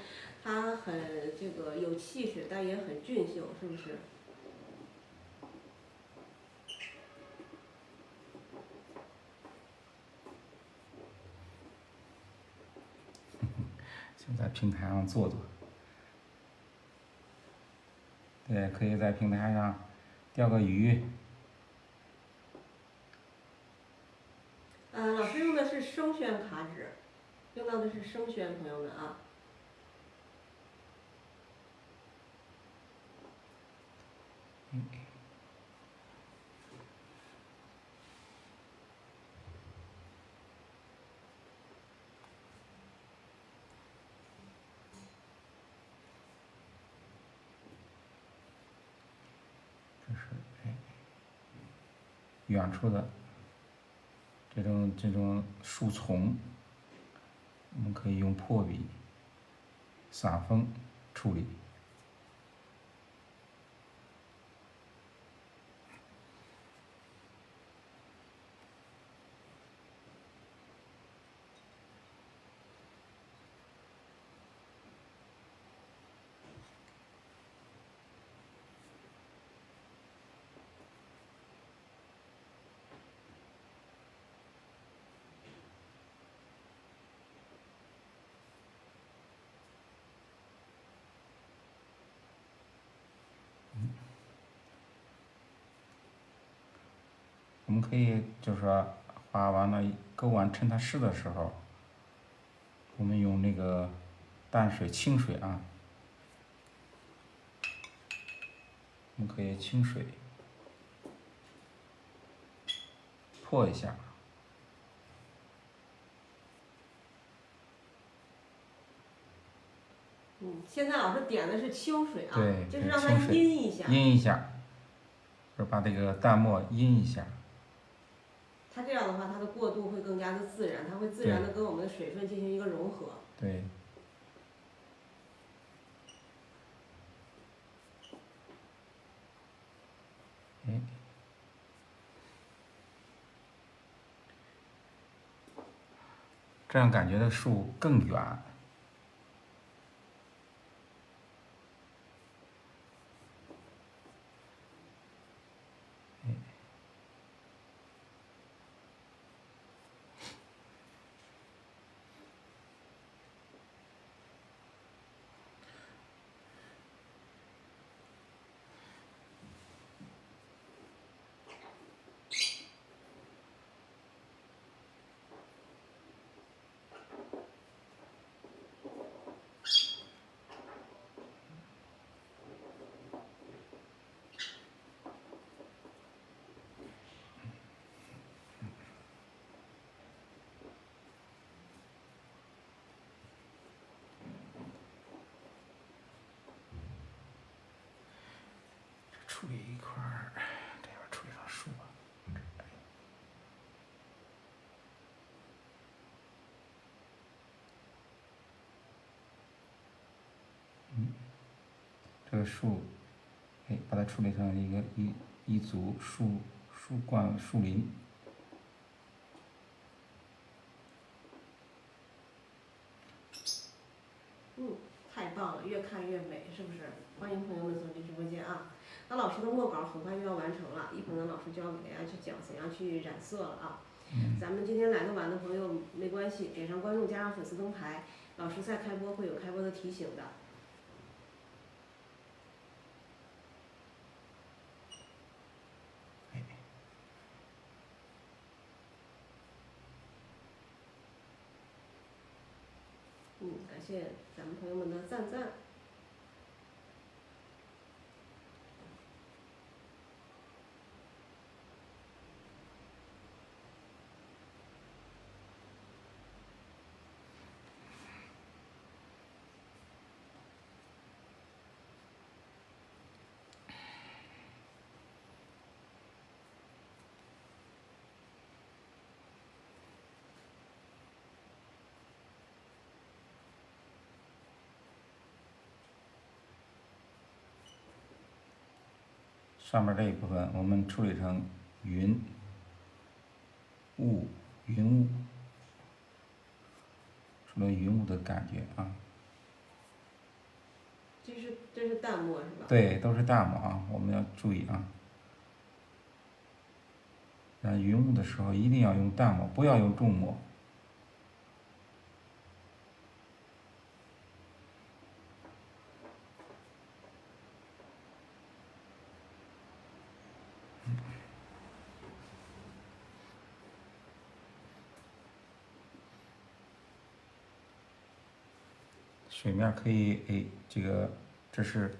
它很这个有气势，但也很俊秀，是不是？先在平台上坐坐。对，可以在平台上钓个鱼。老师用的是生宣卡纸，用到的是生宣，朋友们啊。这是远处的这种树丛，我们可以用破笔、散锋处理。我们可以就是说画完了勾完趁它湿的时候，我们用那个淡水清水啊，我们可以清水泼一下。现在老师点的是清水啊，对，就是让它清水阴一下。阴一下，就是把这个淡墨阴一下。它这样的话，它的过渡会更加的自然，它会自然的跟我们的水分进行一个融合。对。这样感觉的树更远。处理一块儿，这边处理上树吧。这个树，把它处理成一组树冠树林。太棒了，越看越美，是不是？欢迎朋友们走进直播间啊！那老师的墨稿很快就要完成了，一会儿呢，老师就要给大家去讲怎样去染色了啊。咱们今天来的晚的朋友没关系，点上关注，加上粉丝灯牌，老师在开播会有开播的提醒的。感谢咱们朋友们的赞。上面这一部分我们处理成云雾，出了云雾的感觉啊。这是淡墨是吧？对，都是淡墨啊，我们要注意啊。染云雾的时候一定要用淡墨，不要用重墨。水面可以，这是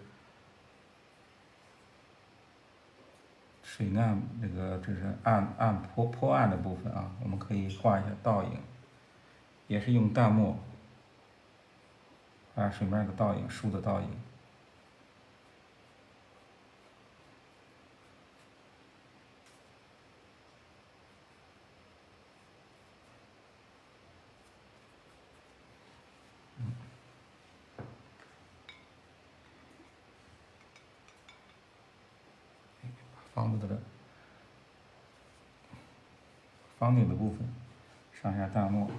水岸这是坡岸的部分啊，我们可以画一下倒影，也是用淡墨画水面的倒影，树的倒影。房顶的部分上下淡墨。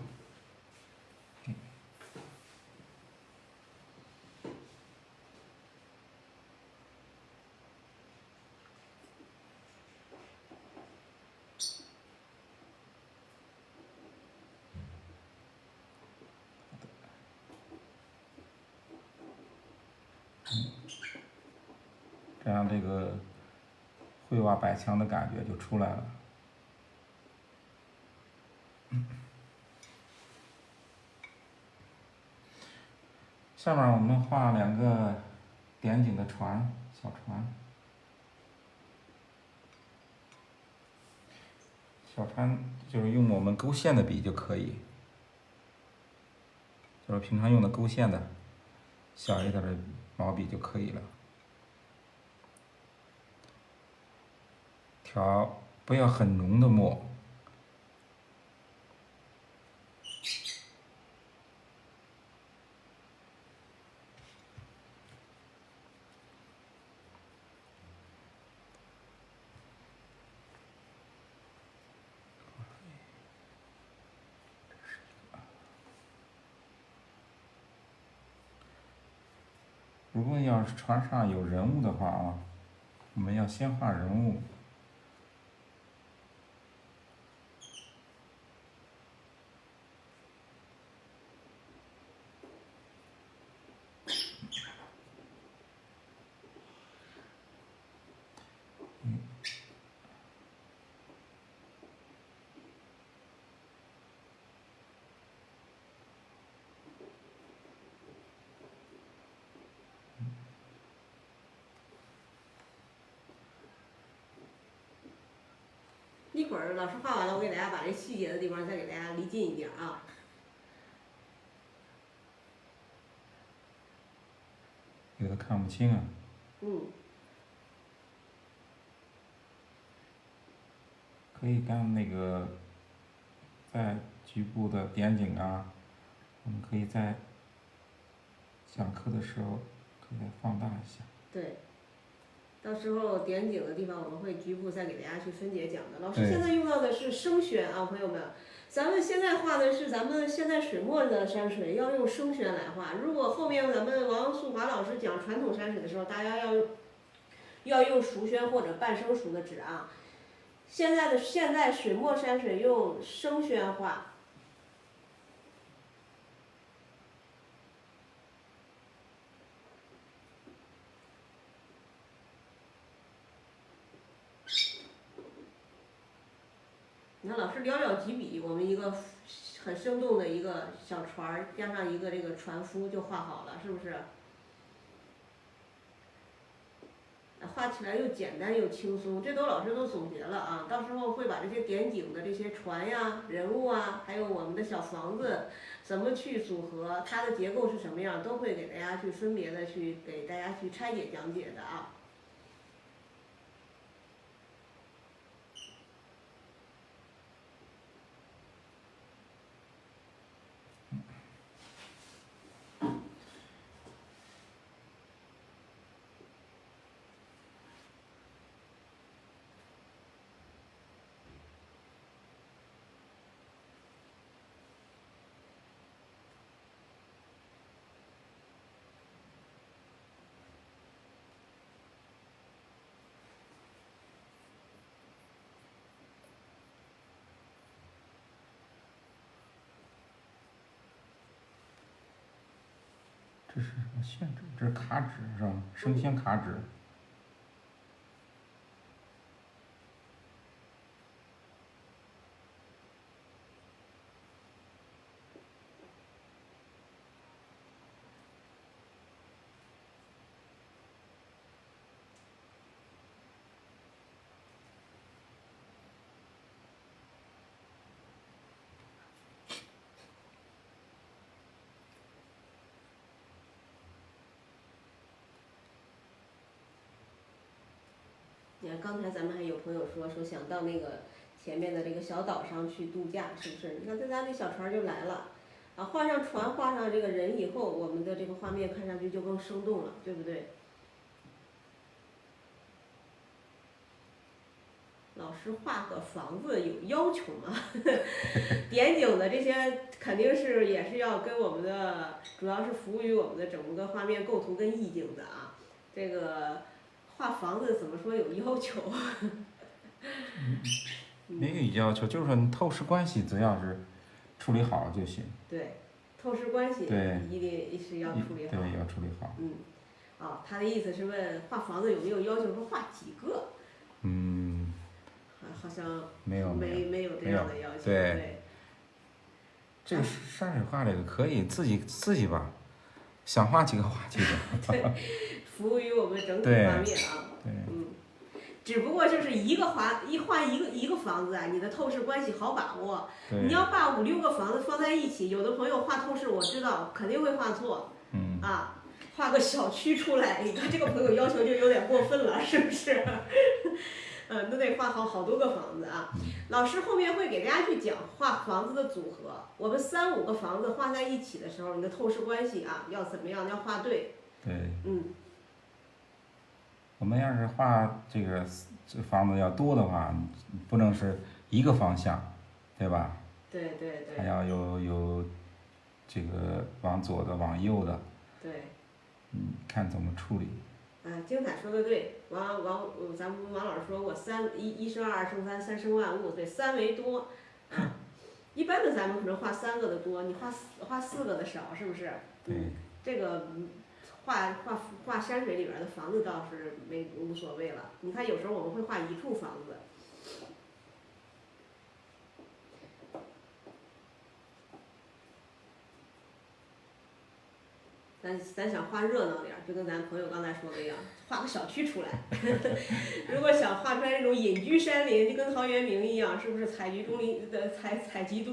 这样这个绘画百墙的感觉就出来了。下面我们画2个点景的船，小船。小船就是用我们勾线的笔就可以，就是平常用的勾线的小一点的毛笔就可以了。调不要很浓的墨。如果要是船上有人物的话啊，我们要先画人物。一会儿老师画完了，我给大家把这细节的地方再给大家离近一点啊。有的看不清啊。可以干那个，在局部的点景啊，我们可以在讲课的时候可以再放大一下。对。到时候点景的地方，我们会局部再给大家去分解讲的。老师现在用到的是生宣啊，朋友们，咱们现在画的是咱们现在水墨的山水，要用生宣来画。如果后面咱们王素华老师讲传统山水的时候，大家要用熟宣或者半生熟的纸啊。现在水墨山水用生宣画。你看老师寥寥几笔，我们一个很生动的一个小船儿，加上一个这个船夫就画好了，是不是？画起来又简单又轻松，这都老师都总结了啊。到时候会把这些点景的这些船呀、人物啊，还有我们的小房子，怎么去组合，它的结构是什么样，都会给大家去分别的去给大家去拆解讲解的啊。这是什么宣纸？这是卡纸是吧？生宣卡纸。你看刚才咱们还有朋友说想到那个前面的这个小岛上去度假，是不是？你看咱这小船就来了，啊，画上船，画上这个人以后，我们的这个画面看上去就更生动了，对不对？老师画个房子有要求吗？点景的这些肯定是也是要跟我们的，主要是服务于我们的整个画面构图跟意境的啊。这个画房子怎么说有要求？没有要求，就是你透视关系只要是处理好就行。对，透视关系一定是要处理好。对，要处理好。哦，他的意思是问画房子有没有要求说画几个？好像没有这样的要求。对。这个山水画这个可以自己吧，想画几个画几个。对，服务于我们整体方面啊。对。只不过就是一画一个房子啊，你的透视关系好把握。你要把5、6个房子放在一起，有的朋友画透视，我知道肯定会画错。啊，画个小区出来，你看这个朋友要求就有点过分了，是不是？那得画好多个房子啊。老师后面会给大家去讲画房子的组合。我们3、5个房子画在一起的时候，你的透视关系啊要怎么样？要画对。对。我们要是画这房子要多的话，不能是一个方向，对吧？对。还要有这个往左的，往右的。对。看怎么处理。精彩说的对，咱们王老师说过一生二，二生三，三生万物，对，3为多。一般的咱们可能画3个的多，你画4个的少，是不是？对。这个画山水里边的房子倒是无所谓了。你看有时候我们会画一处房子。咱想画热闹点，就跟咱朋友刚才说的一样，画个小区出来。如果想画出来那种隐居山林，就跟陶渊明一样，是不是采集东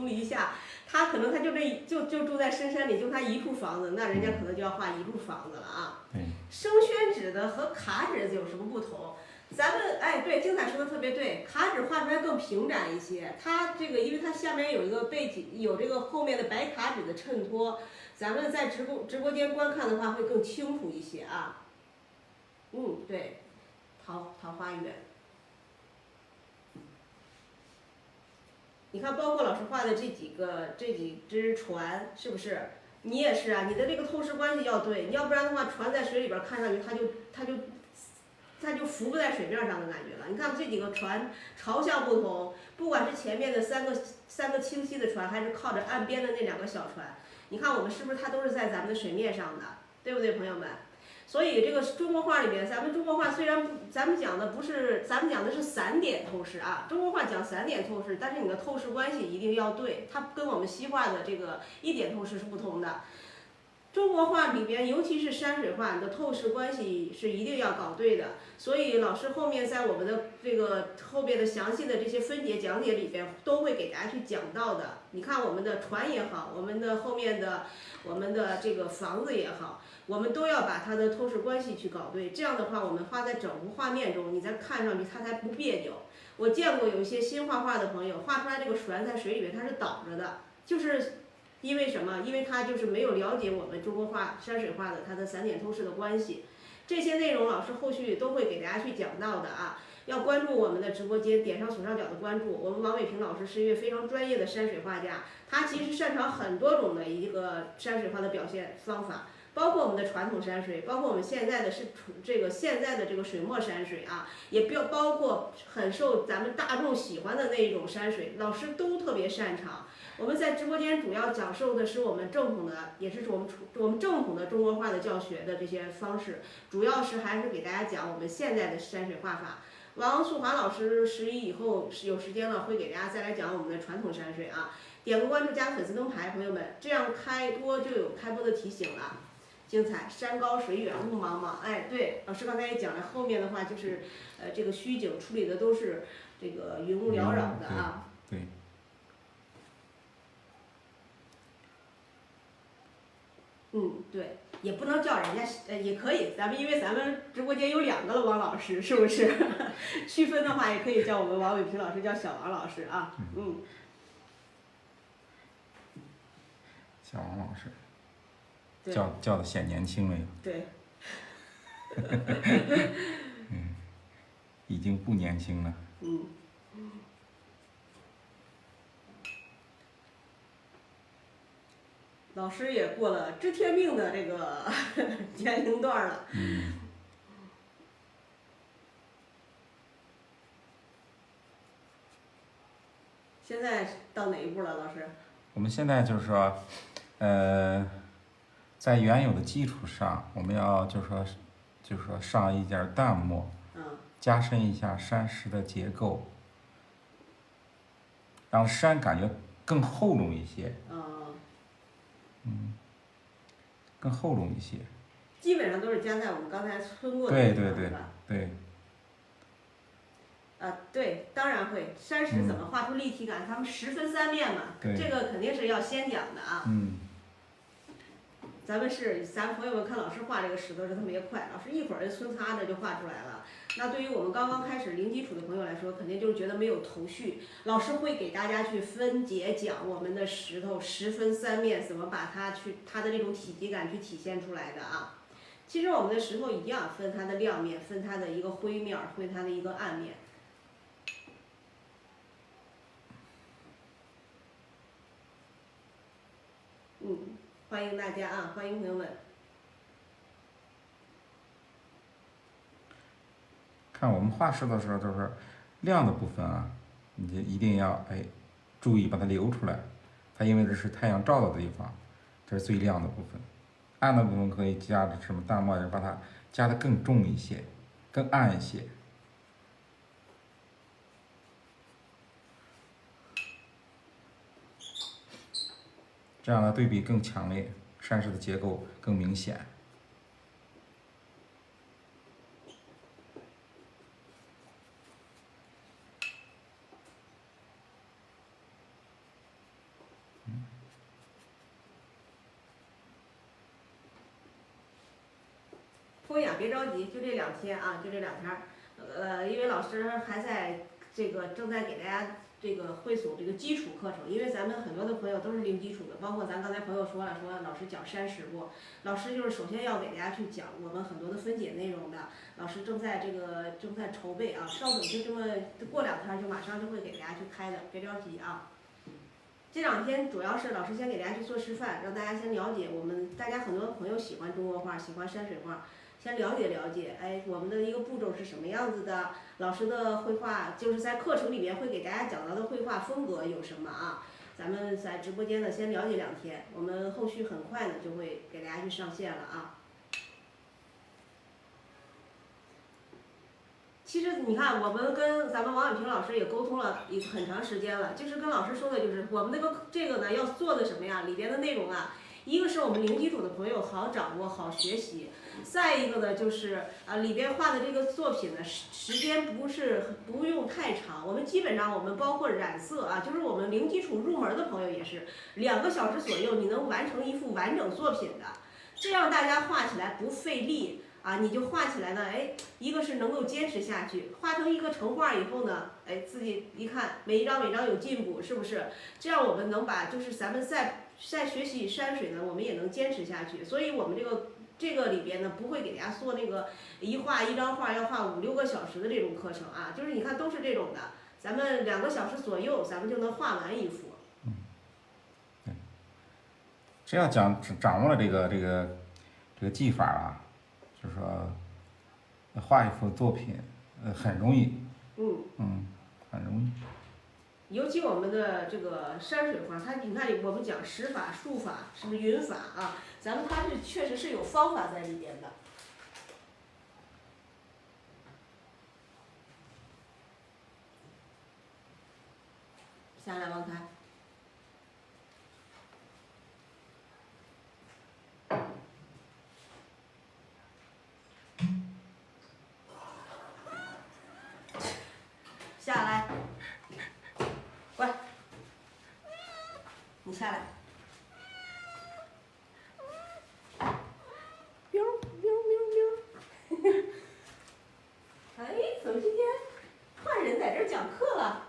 篱下？他可能就住在深山里，就他一处房子，那人家可能就要画一处房子了啊。生宣纸的和卡纸有什么不同？咱们对，精彩说的特别对，卡纸画出来更平展一些。它这个因为它下面有一个背景，有这个后面的白卡纸的衬托。咱们在直播间观看的话会更清楚一些啊。对，桃花源。你看，包括老师画的这几只船，是不是？你也是啊，你的这个透视关系要对，你要不然的话，船在水里边看上去它就浮不在水面上的感觉了。你看这几个船朝向不同，不管是前面的三个清晰的船，还是靠着岸边的那2个小船。你看我们是不是它都是在咱们的水面上的，对不对，朋友们？所以这个中国画里面，咱们中国画虽然咱们讲的是散点透视啊，中国画讲散点透视，但是你的透视关系一定要对，它跟我们西画的这个1点透视是不同的。中国画里边，尤其是山水画，你的透视关系是一定要搞对的。所以老师后面在我们的这个后边的详细的这些分解讲解里边，都会给大家去讲到的。你看我们的船也好，我们的后面的我们的这个房子也好，我们都要把它的透视关系去搞对。这样的话，我们画在整幅画面中，你再看上去它才不别扭。我见过有一些新画画的朋友，画出来这个船在水里面它是倒着的，就是因为什么？因为他就是没有了解我们中国画山水画的它的散点透视的关系。这些内容老师后续都会给大家去讲到的啊。要关注我们的直播间，点上左上角的关注。我们王伟平老师是一位非常专业的山水画家，他其实擅长很多种的一个山水画的表现方法，包括我们的传统山水，包括我们现在的现在的这个水墨山水啊，也包括很受咱们大众喜欢的那一种山水，老师都特别擅长。我们在直播间主要讲授的是我们正统的，也是我们正统的中国画的教学的这些方式，主要是还是给大家讲我们现在的山水画法。王素华老师11以后有时间了，会给大家再来讲我们的传统山水啊。点个关注，加粉丝灯牌，朋友们，这样开播就有开播的提醒了。精彩，山高水远路茫茫。对，老师刚才也讲了，后面的话就是这个虚景处理的都是这个云雾缭绕的啊。对。对，也不能叫人家，也可以，因为咱们直播间有2个王老师，是不是？区分的话，也可以叫我们王伟平老师，叫小王老师啊。小王老师，叫的显年轻了。对。已经不年轻了。老师也过了知天命的这个年龄段了。现在到哪一步了，老师？我们现在就是说，在原有的基础上，我们要就是说上一点淡墨，加深一下山石的结构，让山感觉更厚重一些。更厚重一些。基本上都是加在我们刚才村过的对地方，对对是吧？对。对，当然会。山石怎么画出立体感？它们十分三面嘛，对这个肯定是要先讲的啊。咱们朋友们看老师画这个石头是特别快，老师一会儿就呲擦着就画出来了。那对于我们刚刚开始零基础的朋友来说，肯定就是觉得没有头绪。老师会给大家去分解讲我们的石头十分三面怎么把它的这种体积感去体现出来的啊。其实我们的石头一样，分它的亮面，分它的一个灰面，分它的一个暗面。欢迎大家啊，欢迎朋友们。看我们画石头的时候，就是亮的部分啊，你就一定要注意把它留出来。它因为这是太阳照到的地方，这是最亮的部分。暗的部分可以加的什么淡墨，就把它加的更重一些，更暗一些。这样的对比更强烈，山石的结构更明显。风雅别着急，就这2天啊，就这2天。因为老师还在正在给大家汇总这个基础课程，因为咱们很多的朋友都是零基础的，包括咱刚才朋友说了，说老师讲山石不？老师就是首先要给大家去讲我们很多的分解内容的，老师正在筹备啊，稍等就这么过2天就马上就会给大家去开的，别着急啊。这2天主要是老师先给大家去做示范，让大家先了解大家很多朋友喜欢中国画，喜欢山水画。先了解了解，我们的一个步骤是什么样子的？老师的绘画就是在课程里面会给大家讲到的绘画风格有什么啊？咱们在直播间呢先了解2天，我们后续很快呢就会给大家去上线了啊。其实你看，我们跟咱们王雨萍老师也沟通了很长时间了，就是跟老师说的就是我们这个呢要做的什么呀？里边的内容啊，一个是我们零基础的朋友好掌握好学习。再一个呢，就是里边画的这个作品呢，时间不用太长。我们基本上我们包括染色啊，就是我们零基础入门的朋友也是2个小时左右，你能完成一幅完整作品的，这样大家画起来不费力啊，你就画起来呢，一个是能够坚持下去，画成一个成画以后呢，自己一看每一张有进步，是不是？这样我们能把就是咱们在学习山水呢，我们也能坚持下去，所以我们这个里边呢，不会给大家做那个一张画要画5、6个小时的这种课程啊，就是你看都是这种的，咱们2个小时左右，咱们就能画完一幅。对。只要掌握了这个技法啊，就是说画一幅作品，很容易。很容易。尤其我们的这个山水画，你看我们讲石法、术法，是不是云法啊？咱们它确实是有方法在里边的。下来，王凯。下来，乖，你下来。喵喵喵喵，怎么今天换人在这儿讲课了？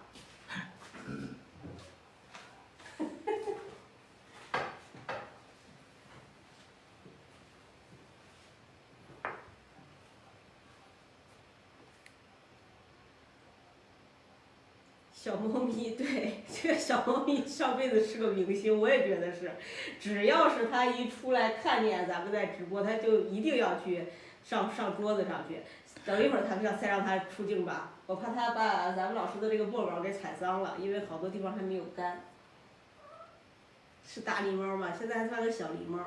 小猫咪，对，这个小猫咪上辈子是个明星，我也觉得是，只要是它一出来看见咱们在直播，它就一定要去上桌子上去。等一会儿再让它出镜吧，我怕它把咱们老师的这个墨稿给踩脏了，因为好多地方还没有干。是大狸猫吗？现在还算个小狸猫。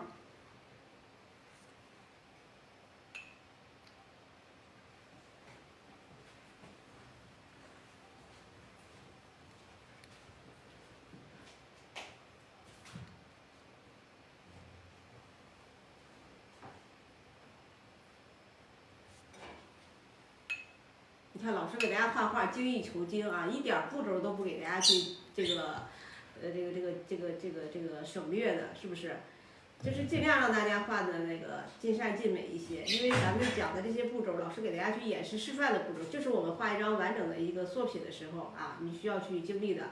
看老师给大家画画精益求精啊，一点步骤都不给大家去省略的，是不是？就是尽量让大家画的那个尽善尽美一些，因为咱们讲的这些步骤，老师给大家去演示示范的步骤，就是我们画一张完整的一个作品的时候啊，你需要去经历的。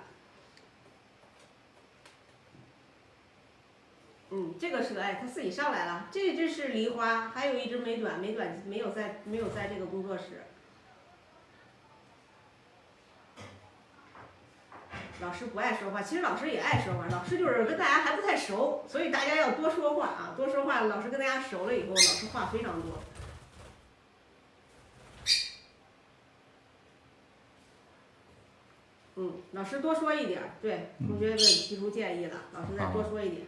这个是个它自己上来了，这只是梨花，还有一只美短，美短没有在这个工作室。老师不爱说话，其实老师也爱说话，老师就是跟大家还不太熟，所以大家要多说话啊，多说话。老师跟大家熟了以后，老师话非常多。老师多说一点，对，同学们提出建议了，老师再多说一点。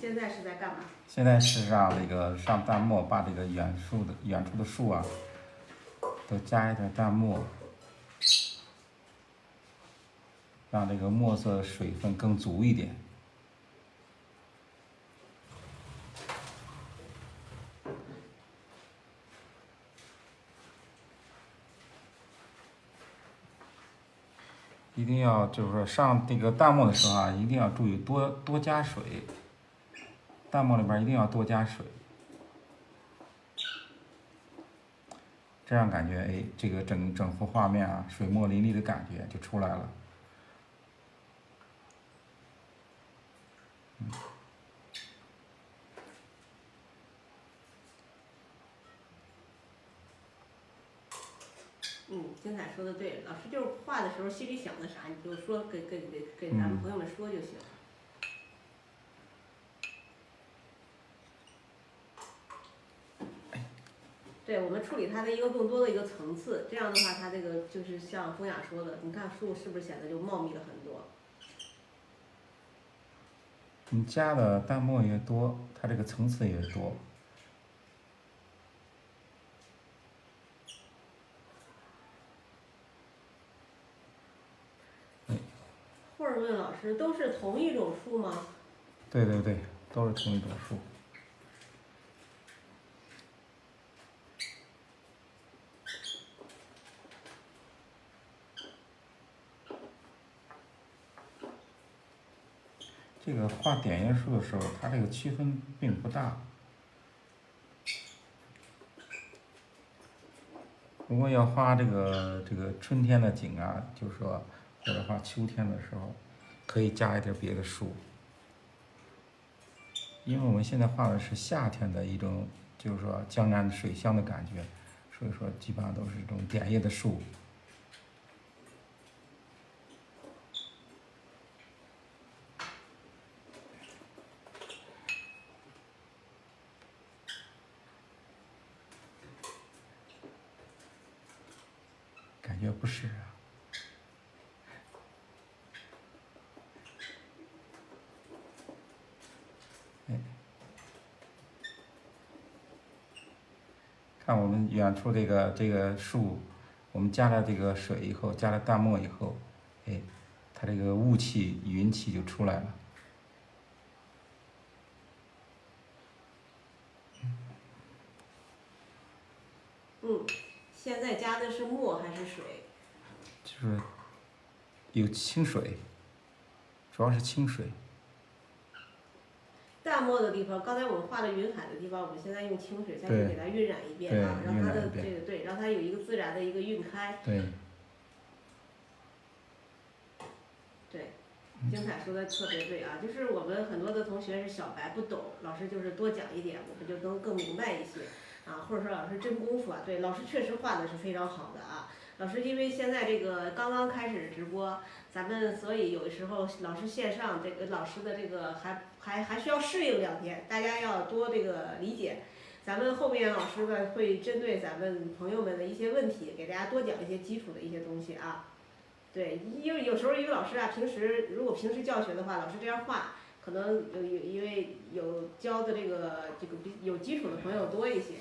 现在是在干嘛？现在是让那个上淡墨，把这个远处的树啊，都加一点淡墨，让这个墨色的水分更足一点。一定要就是说上这个淡墨的时候啊，一定要注意多加水。淡墨里边一定要多加水，这样感觉这个整幅画面啊，水墨淋漓的感觉就出来了。精彩说的对，老师就是画的时候心里想的啥，你就说给咱们朋友们说就行。对，我们处理它的一个更多的一个层次，这样的话，它这个就是像风雅说的，你看树是不是显得就茂密了很多？你加的淡墨越多，它这个层次越多。或者问老师，都是同一种树吗？对，都是同一种树。这个画点叶树的时候，它这个区分并不大。如果要画这个春天的景啊，就是说或者画秋天的时候，可以加一点别的树。因为我们现在画的是夏天的一种，就是说江南水乡的感觉，所以说基本上都是这种点叶的树。感觉不是啊。看我们远处这个树，我们加了这个水以后，加了淡墨以后，它这个雾气、云气就出来了。现在加的是墨还是水？就是有清水，主要是清水。淡墨的地方，刚才我们画的云海的地方，我们现在用清水再去给它晕染一遍啊，让它的让它有一个自然的一个晕开。对，精彩说的特别对啊，就是我们很多的同学是小白不懂，老师就是多讲一点，我们就能更明白一些啊，或者说老师真功夫啊，对，老师确实画的是非常好的啊。老师因为现在这个刚刚开始直播，咱们所以有的时候老师线上这个老师的这个还需要适应2天，大家要多这个理解。咱们后面老师呢会针对咱们朋友们的一些问题，给大家多讲一些基础的一些东西啊。对，因为有时候一个老师啊，如果平时教学的话，老师这样画，可能因为有教的这个有基础的朋友多一些。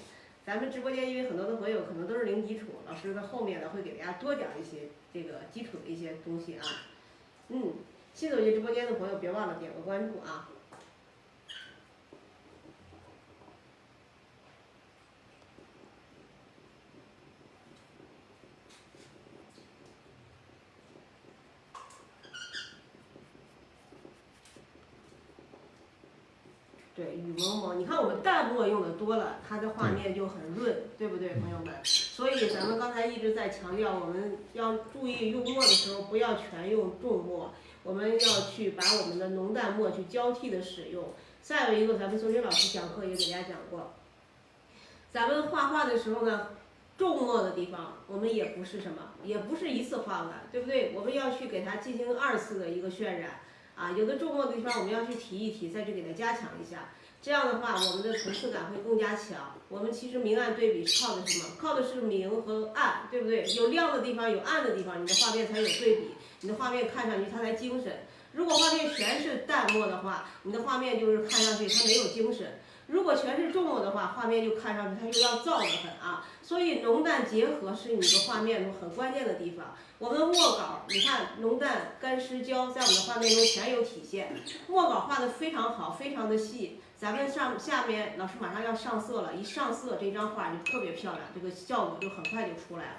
咱们直播间因为很多的朋友可能都是零基础，老师在后面呢会给大家多讲一些这个基础的一些东西啊。新走进直播间的朋友别忘了点个关注啊。对，雨蒙蒙。你看我们淡墨用的多了，它的画面就很润，对不对，朋友们？所以咱们刚才一直在强调，我们要注意用墨的时候不要全用重墨，我们要去把我们的浓淡墨去交替的使用。再有一个，咱们孙军老师讲课也给大家讲过，咱们画画的时候呢，重墨的地方我们也不是什么，也不是一次画完，对不对？我们要去给它进行2次的一个渲染。有的重墨的地方我们要去提一提，再去给它加强一下，这样的话我们的层次感会更加强。我们其实明暗对比靠的是什么？靠的是明和暗，对不对？有亮的地方，有暗的地方，你的画面才有对比，你的画面看上去它才精神。如果画面全是淡墨的话，你的画面就是看上去它没有精神。如果全是重墨的话，画面就看上去它就要燥得很啊。所以浓淡结合是你的画面中很关键的地方。我们墨稿，你看浓淡干湿焦在我们的画面中全有体现，墨稿画得非常好，非常的细。咱们下面老师马上要上色了，一上色这张画就特别漂亮，这个效果就很快就出来了。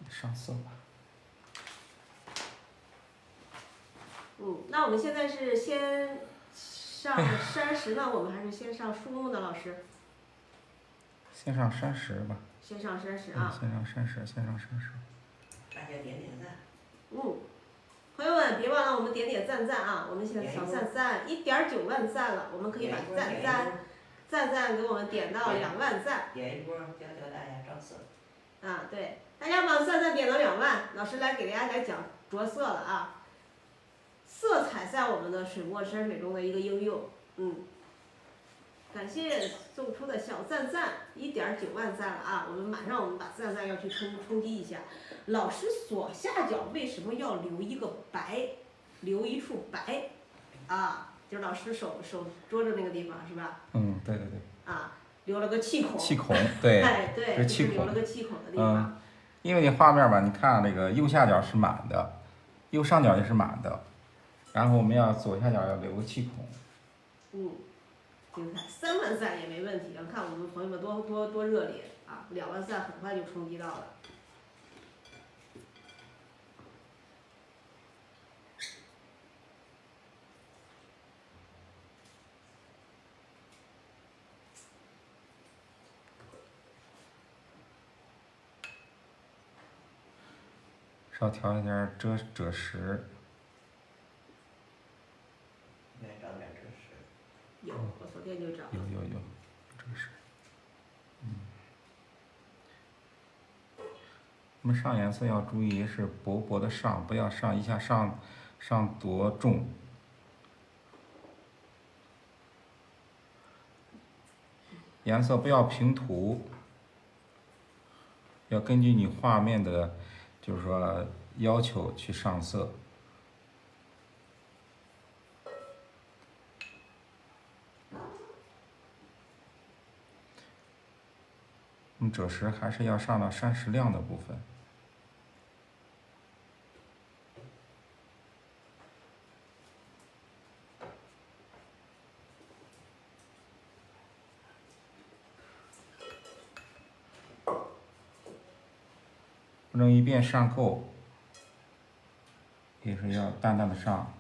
上色吧。那我们现在是先上山石呢，我们还是先上树木呢，老师？先上山石吧。先上山石啊。先上山石，先上山石。大家点点赞。朋友们别忘了我们点点赞啊！我们现在小赞1.9万赞了，我们可以把赞给我们点到2万赞。点一波，教大家着色。对，大家把赞点到2万，老师来给大家来讲着色了啊。色彩在我们的水墨山水中的一个应用，感谢送出的小赞1.9万赞了啊！我们把赞要去冲击一下。老师左下角为什么要留一个白，留一处白就是老师手捉着那个地方是吧？对。留了个气孔。气孔，对。对，就是留了个气孔的地方。因为你画面吧，你看这个右下角是满的，右上角也是满的，然后我们要左下角要留个气孔。精彩，3万赞也没问题。看我们朋友们多热烈啊！2万赞很快就冲击到了。稍调一点赭石。应该找点赭石。有，我昨天就找。有赭石。我们上颜色要注意是薄薄的上，不要一下上多重。颜色不要平涂，要根据你画面的，就是说要求去上色。赭石还是要上到山石亮的部分。不能一遍上够，也是要淡淡的上。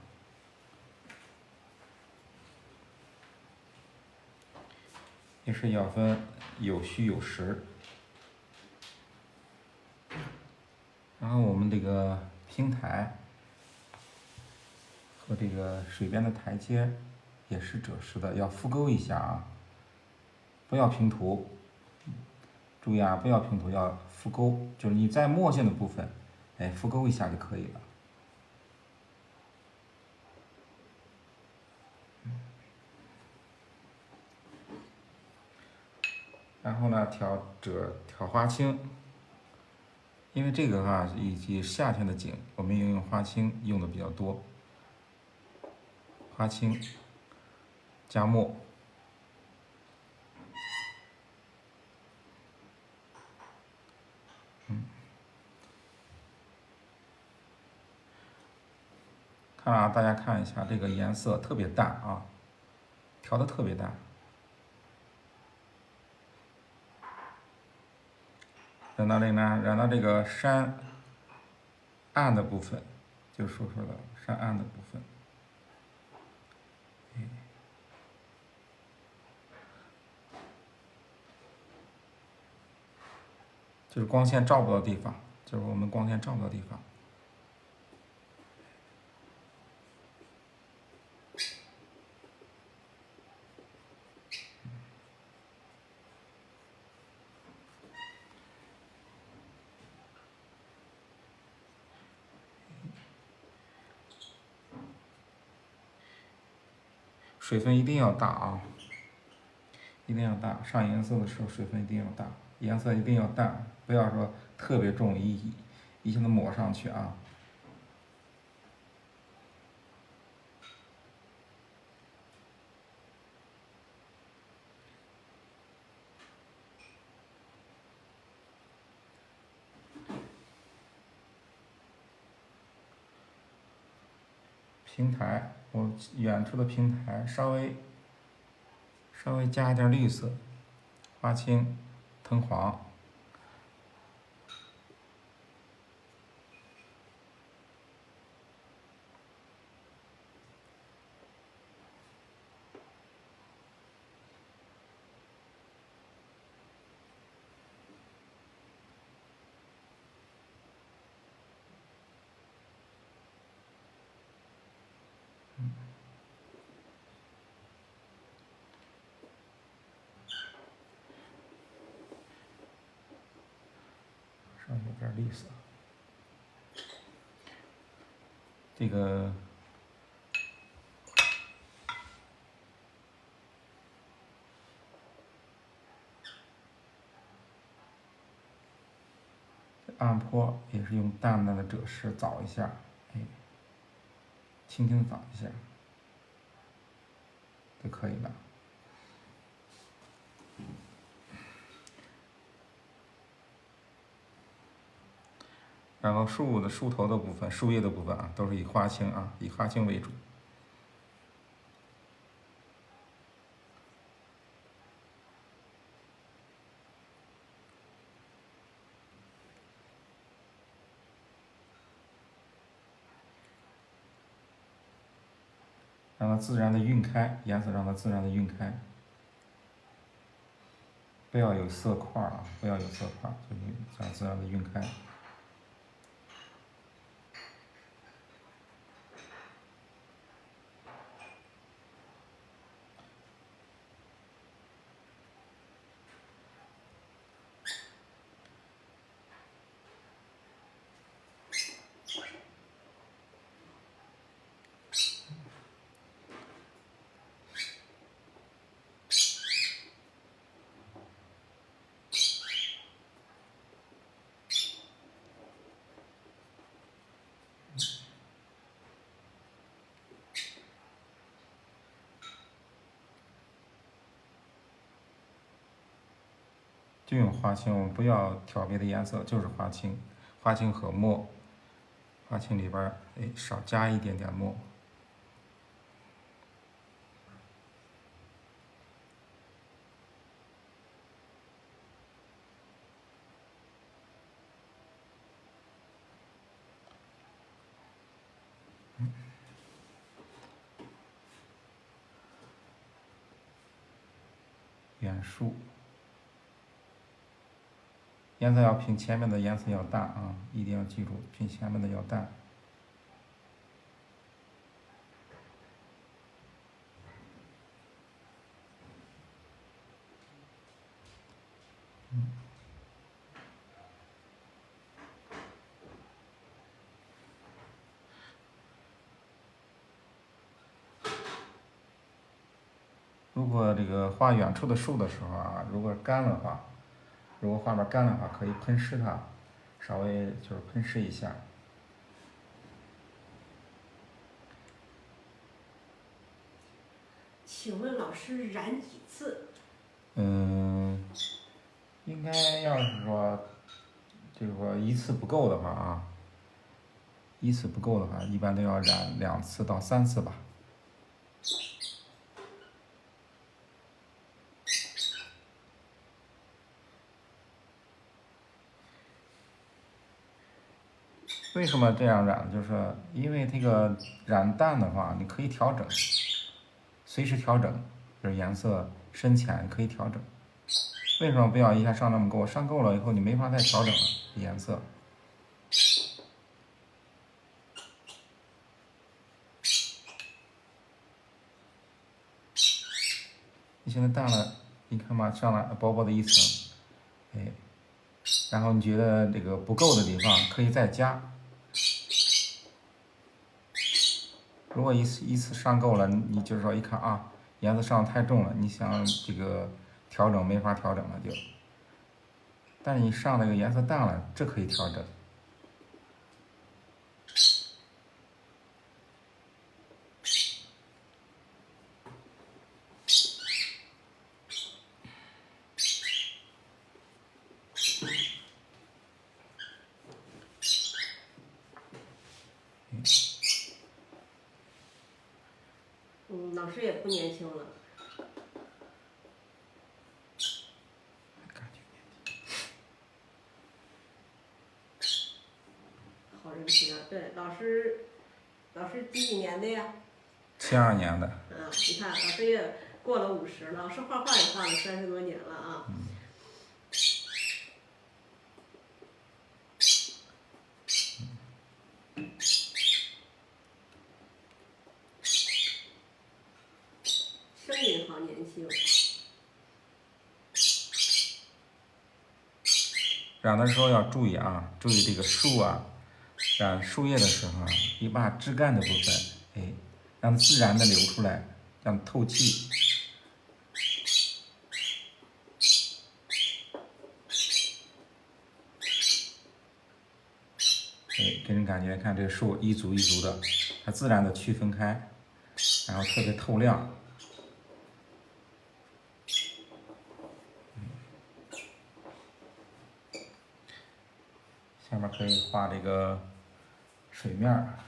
也是要分有虚有实。然后我们这个平台和这个水边的台阶也是赭石的，要复勾一下啊，不要平涂。注意啊，不要平涂，要复勾，就是你在墨线的部分，复勾一下就可以了。然后呢，调花青，因为这个以及夏天的景，我们用花青用的比较多。花青加墨，看啊，大家看一下这个颜色特别淡啊，调的特别淡。染到这呢，染到这个山岸的部分，就说的山岸的部分。就是光线照不到的地方，就是我们光线照不到的地方。水分一定要大啊，一定要大。上颜色的时候水分一定要大，颜色一定要淡，不要说特别重，一下子抹上去啊。平台，我远处的平台稍微加一点绿色，花青、藤黄。上有点绿色，这个暗坡也是用淡淡的赭石凿一下，哎，轻轻凿一下就可以了。然后树头的部分、树叶的部分啊，都是以花青啊，以花青为主。让它自然的晕开，颜色让它自然的晕开，不要有色块啊，不要有色块，就是这样自然的晕开。就用花青，我们不要调别的颜色，就是花青，花青和墨，花青里边哎少加一点点墨。远树。颜色要比前面的颜色要淡啊，一定要记住，比前面的要淡。如果这个画远处的树的时候啊，如果干了话，如果画面干的话，可以喷湿它，稍微就是喷湿一下。请问老师染几次？应该要是说，就是说一次不够的话啊，一次不够的话，一般都要染2次到3次吧。为什么这样染？就是因为这个染淡的话，你可以调整，随时调整，就是颜色深浅可以调整。为什么不要一下上那么够？上够了以后，你没法再调整了颜色。你现在淡了，你看嘛，上来薄薄的一层，哎，然后你觉得这个不够的地方可以再加。如果一次上够了，你就是说一看啊，颜色上的太重了，你想这个调整没法调整了就。但是你上那个颜色淡了，这可以调整。老师也不年轻了。好人品啊，对，老师几年的呀72年的。你看老师也过了50了，老师画画也画了30多年了啊。声音好年轻。染的时候要注意啊，注意这个树啊，染树叶的时候啊，你把枝干的部分，哎，让它自然的流出来，让它透气。哎，给人感觉看这个树一组一组的，它自然的区分开，然后特别透亮。下面可以画这个水面儿，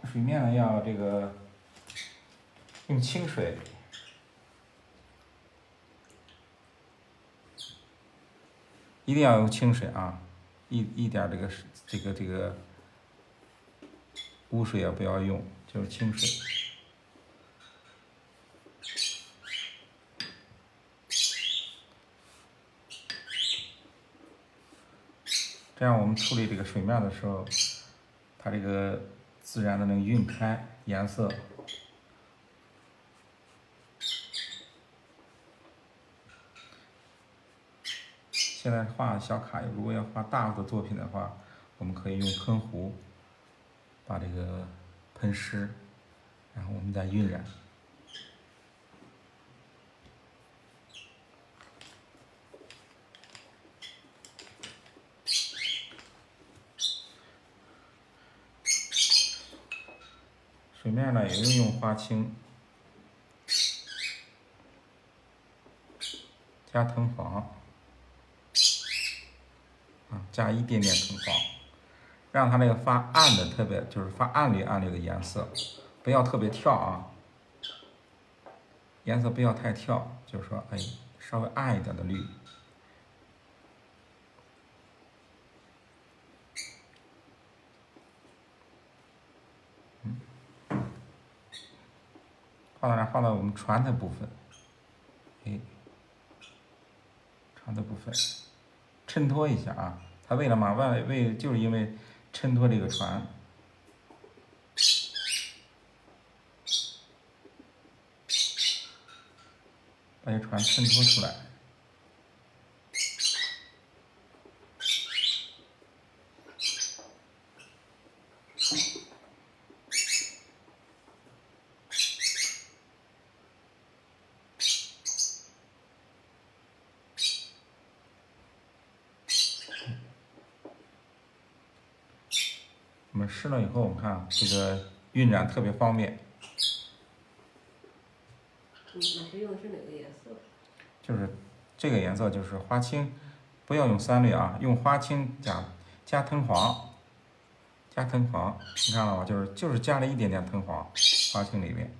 水面呢要这个用清水，一定要用清水啊，一点这个污水也不要用，就是清水。这样我们处理这个水面的时候，它这个自然的能晕开颜色。现在画小卡，如果要画大的作品的话，我们可以用喷壶把这个喷湿，然后我们再晕染。水面呢也用花青，加藤黄，加一点点藤黄，让它那个发暗的特别，就是发暗绿的颜色，不要特别跳啊，颜色不要太跳，就是说，哎，稍微暗一点的绿。画到我们船的部分，哎，船的部分衬托一下啊，它为了嘛？就是因为衬托这个船，把这船衬托出来。我们湿了以后，我们看这个晕染特别方便。老师用的是哪个颜色？就是这个颜色，就是花青，不要用3绿啊，用花青加藤黄，加藤黄，你看到吗？就是加了一点点藤黄，花青里面。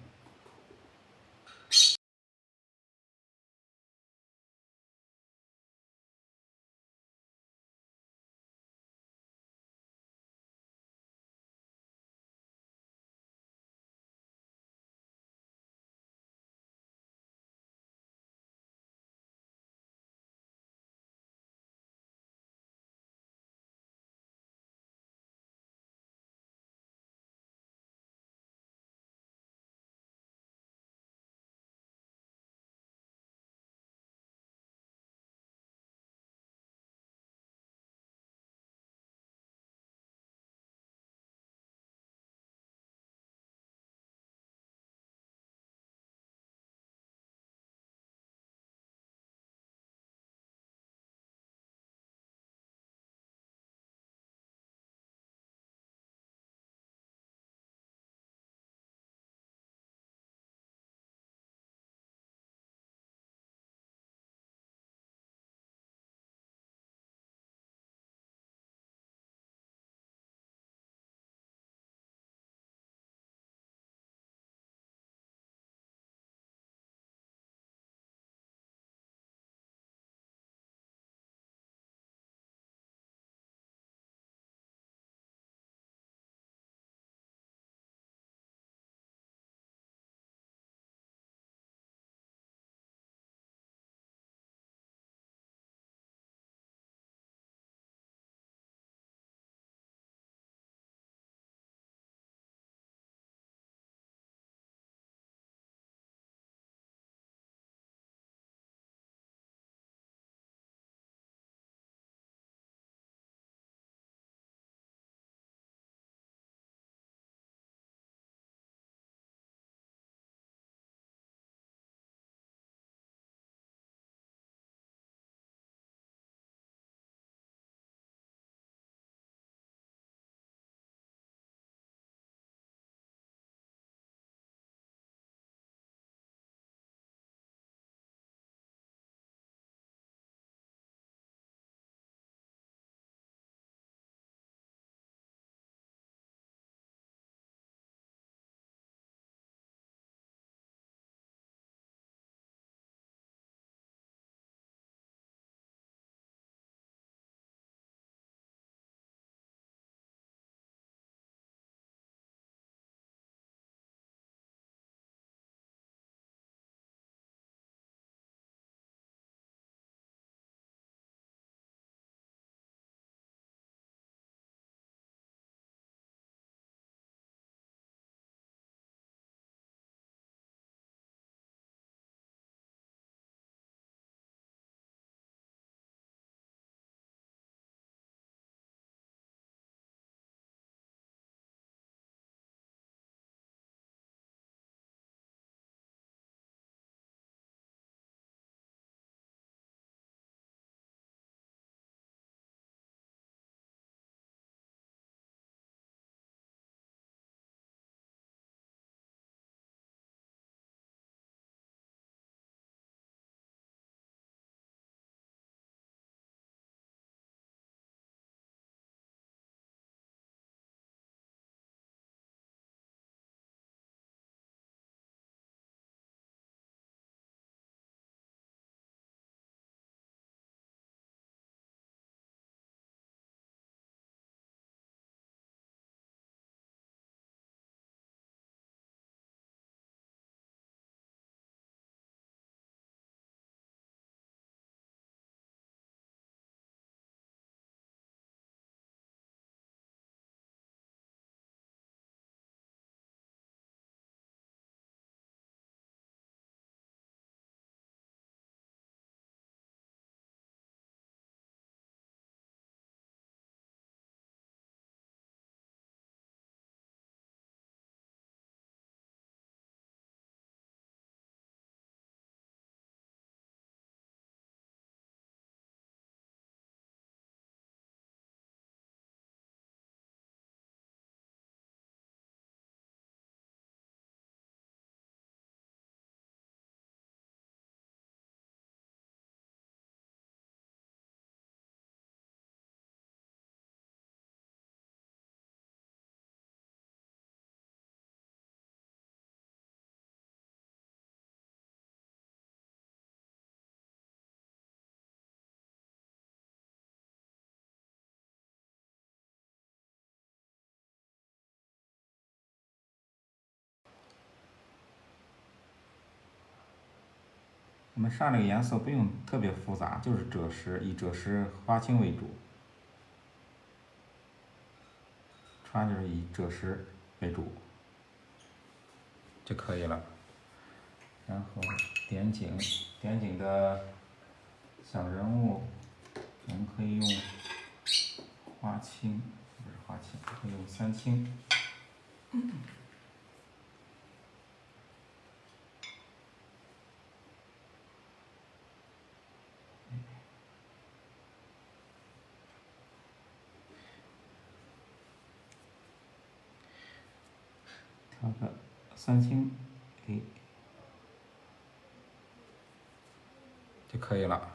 我们上这个颜色不用特别复杂，就是赭石，以赭石花青为主，穿就是以赭石为主就可以了。然后点景，点景的小人物，我们可以用花青，不是花青，可以用三青。调个三青，就可以了。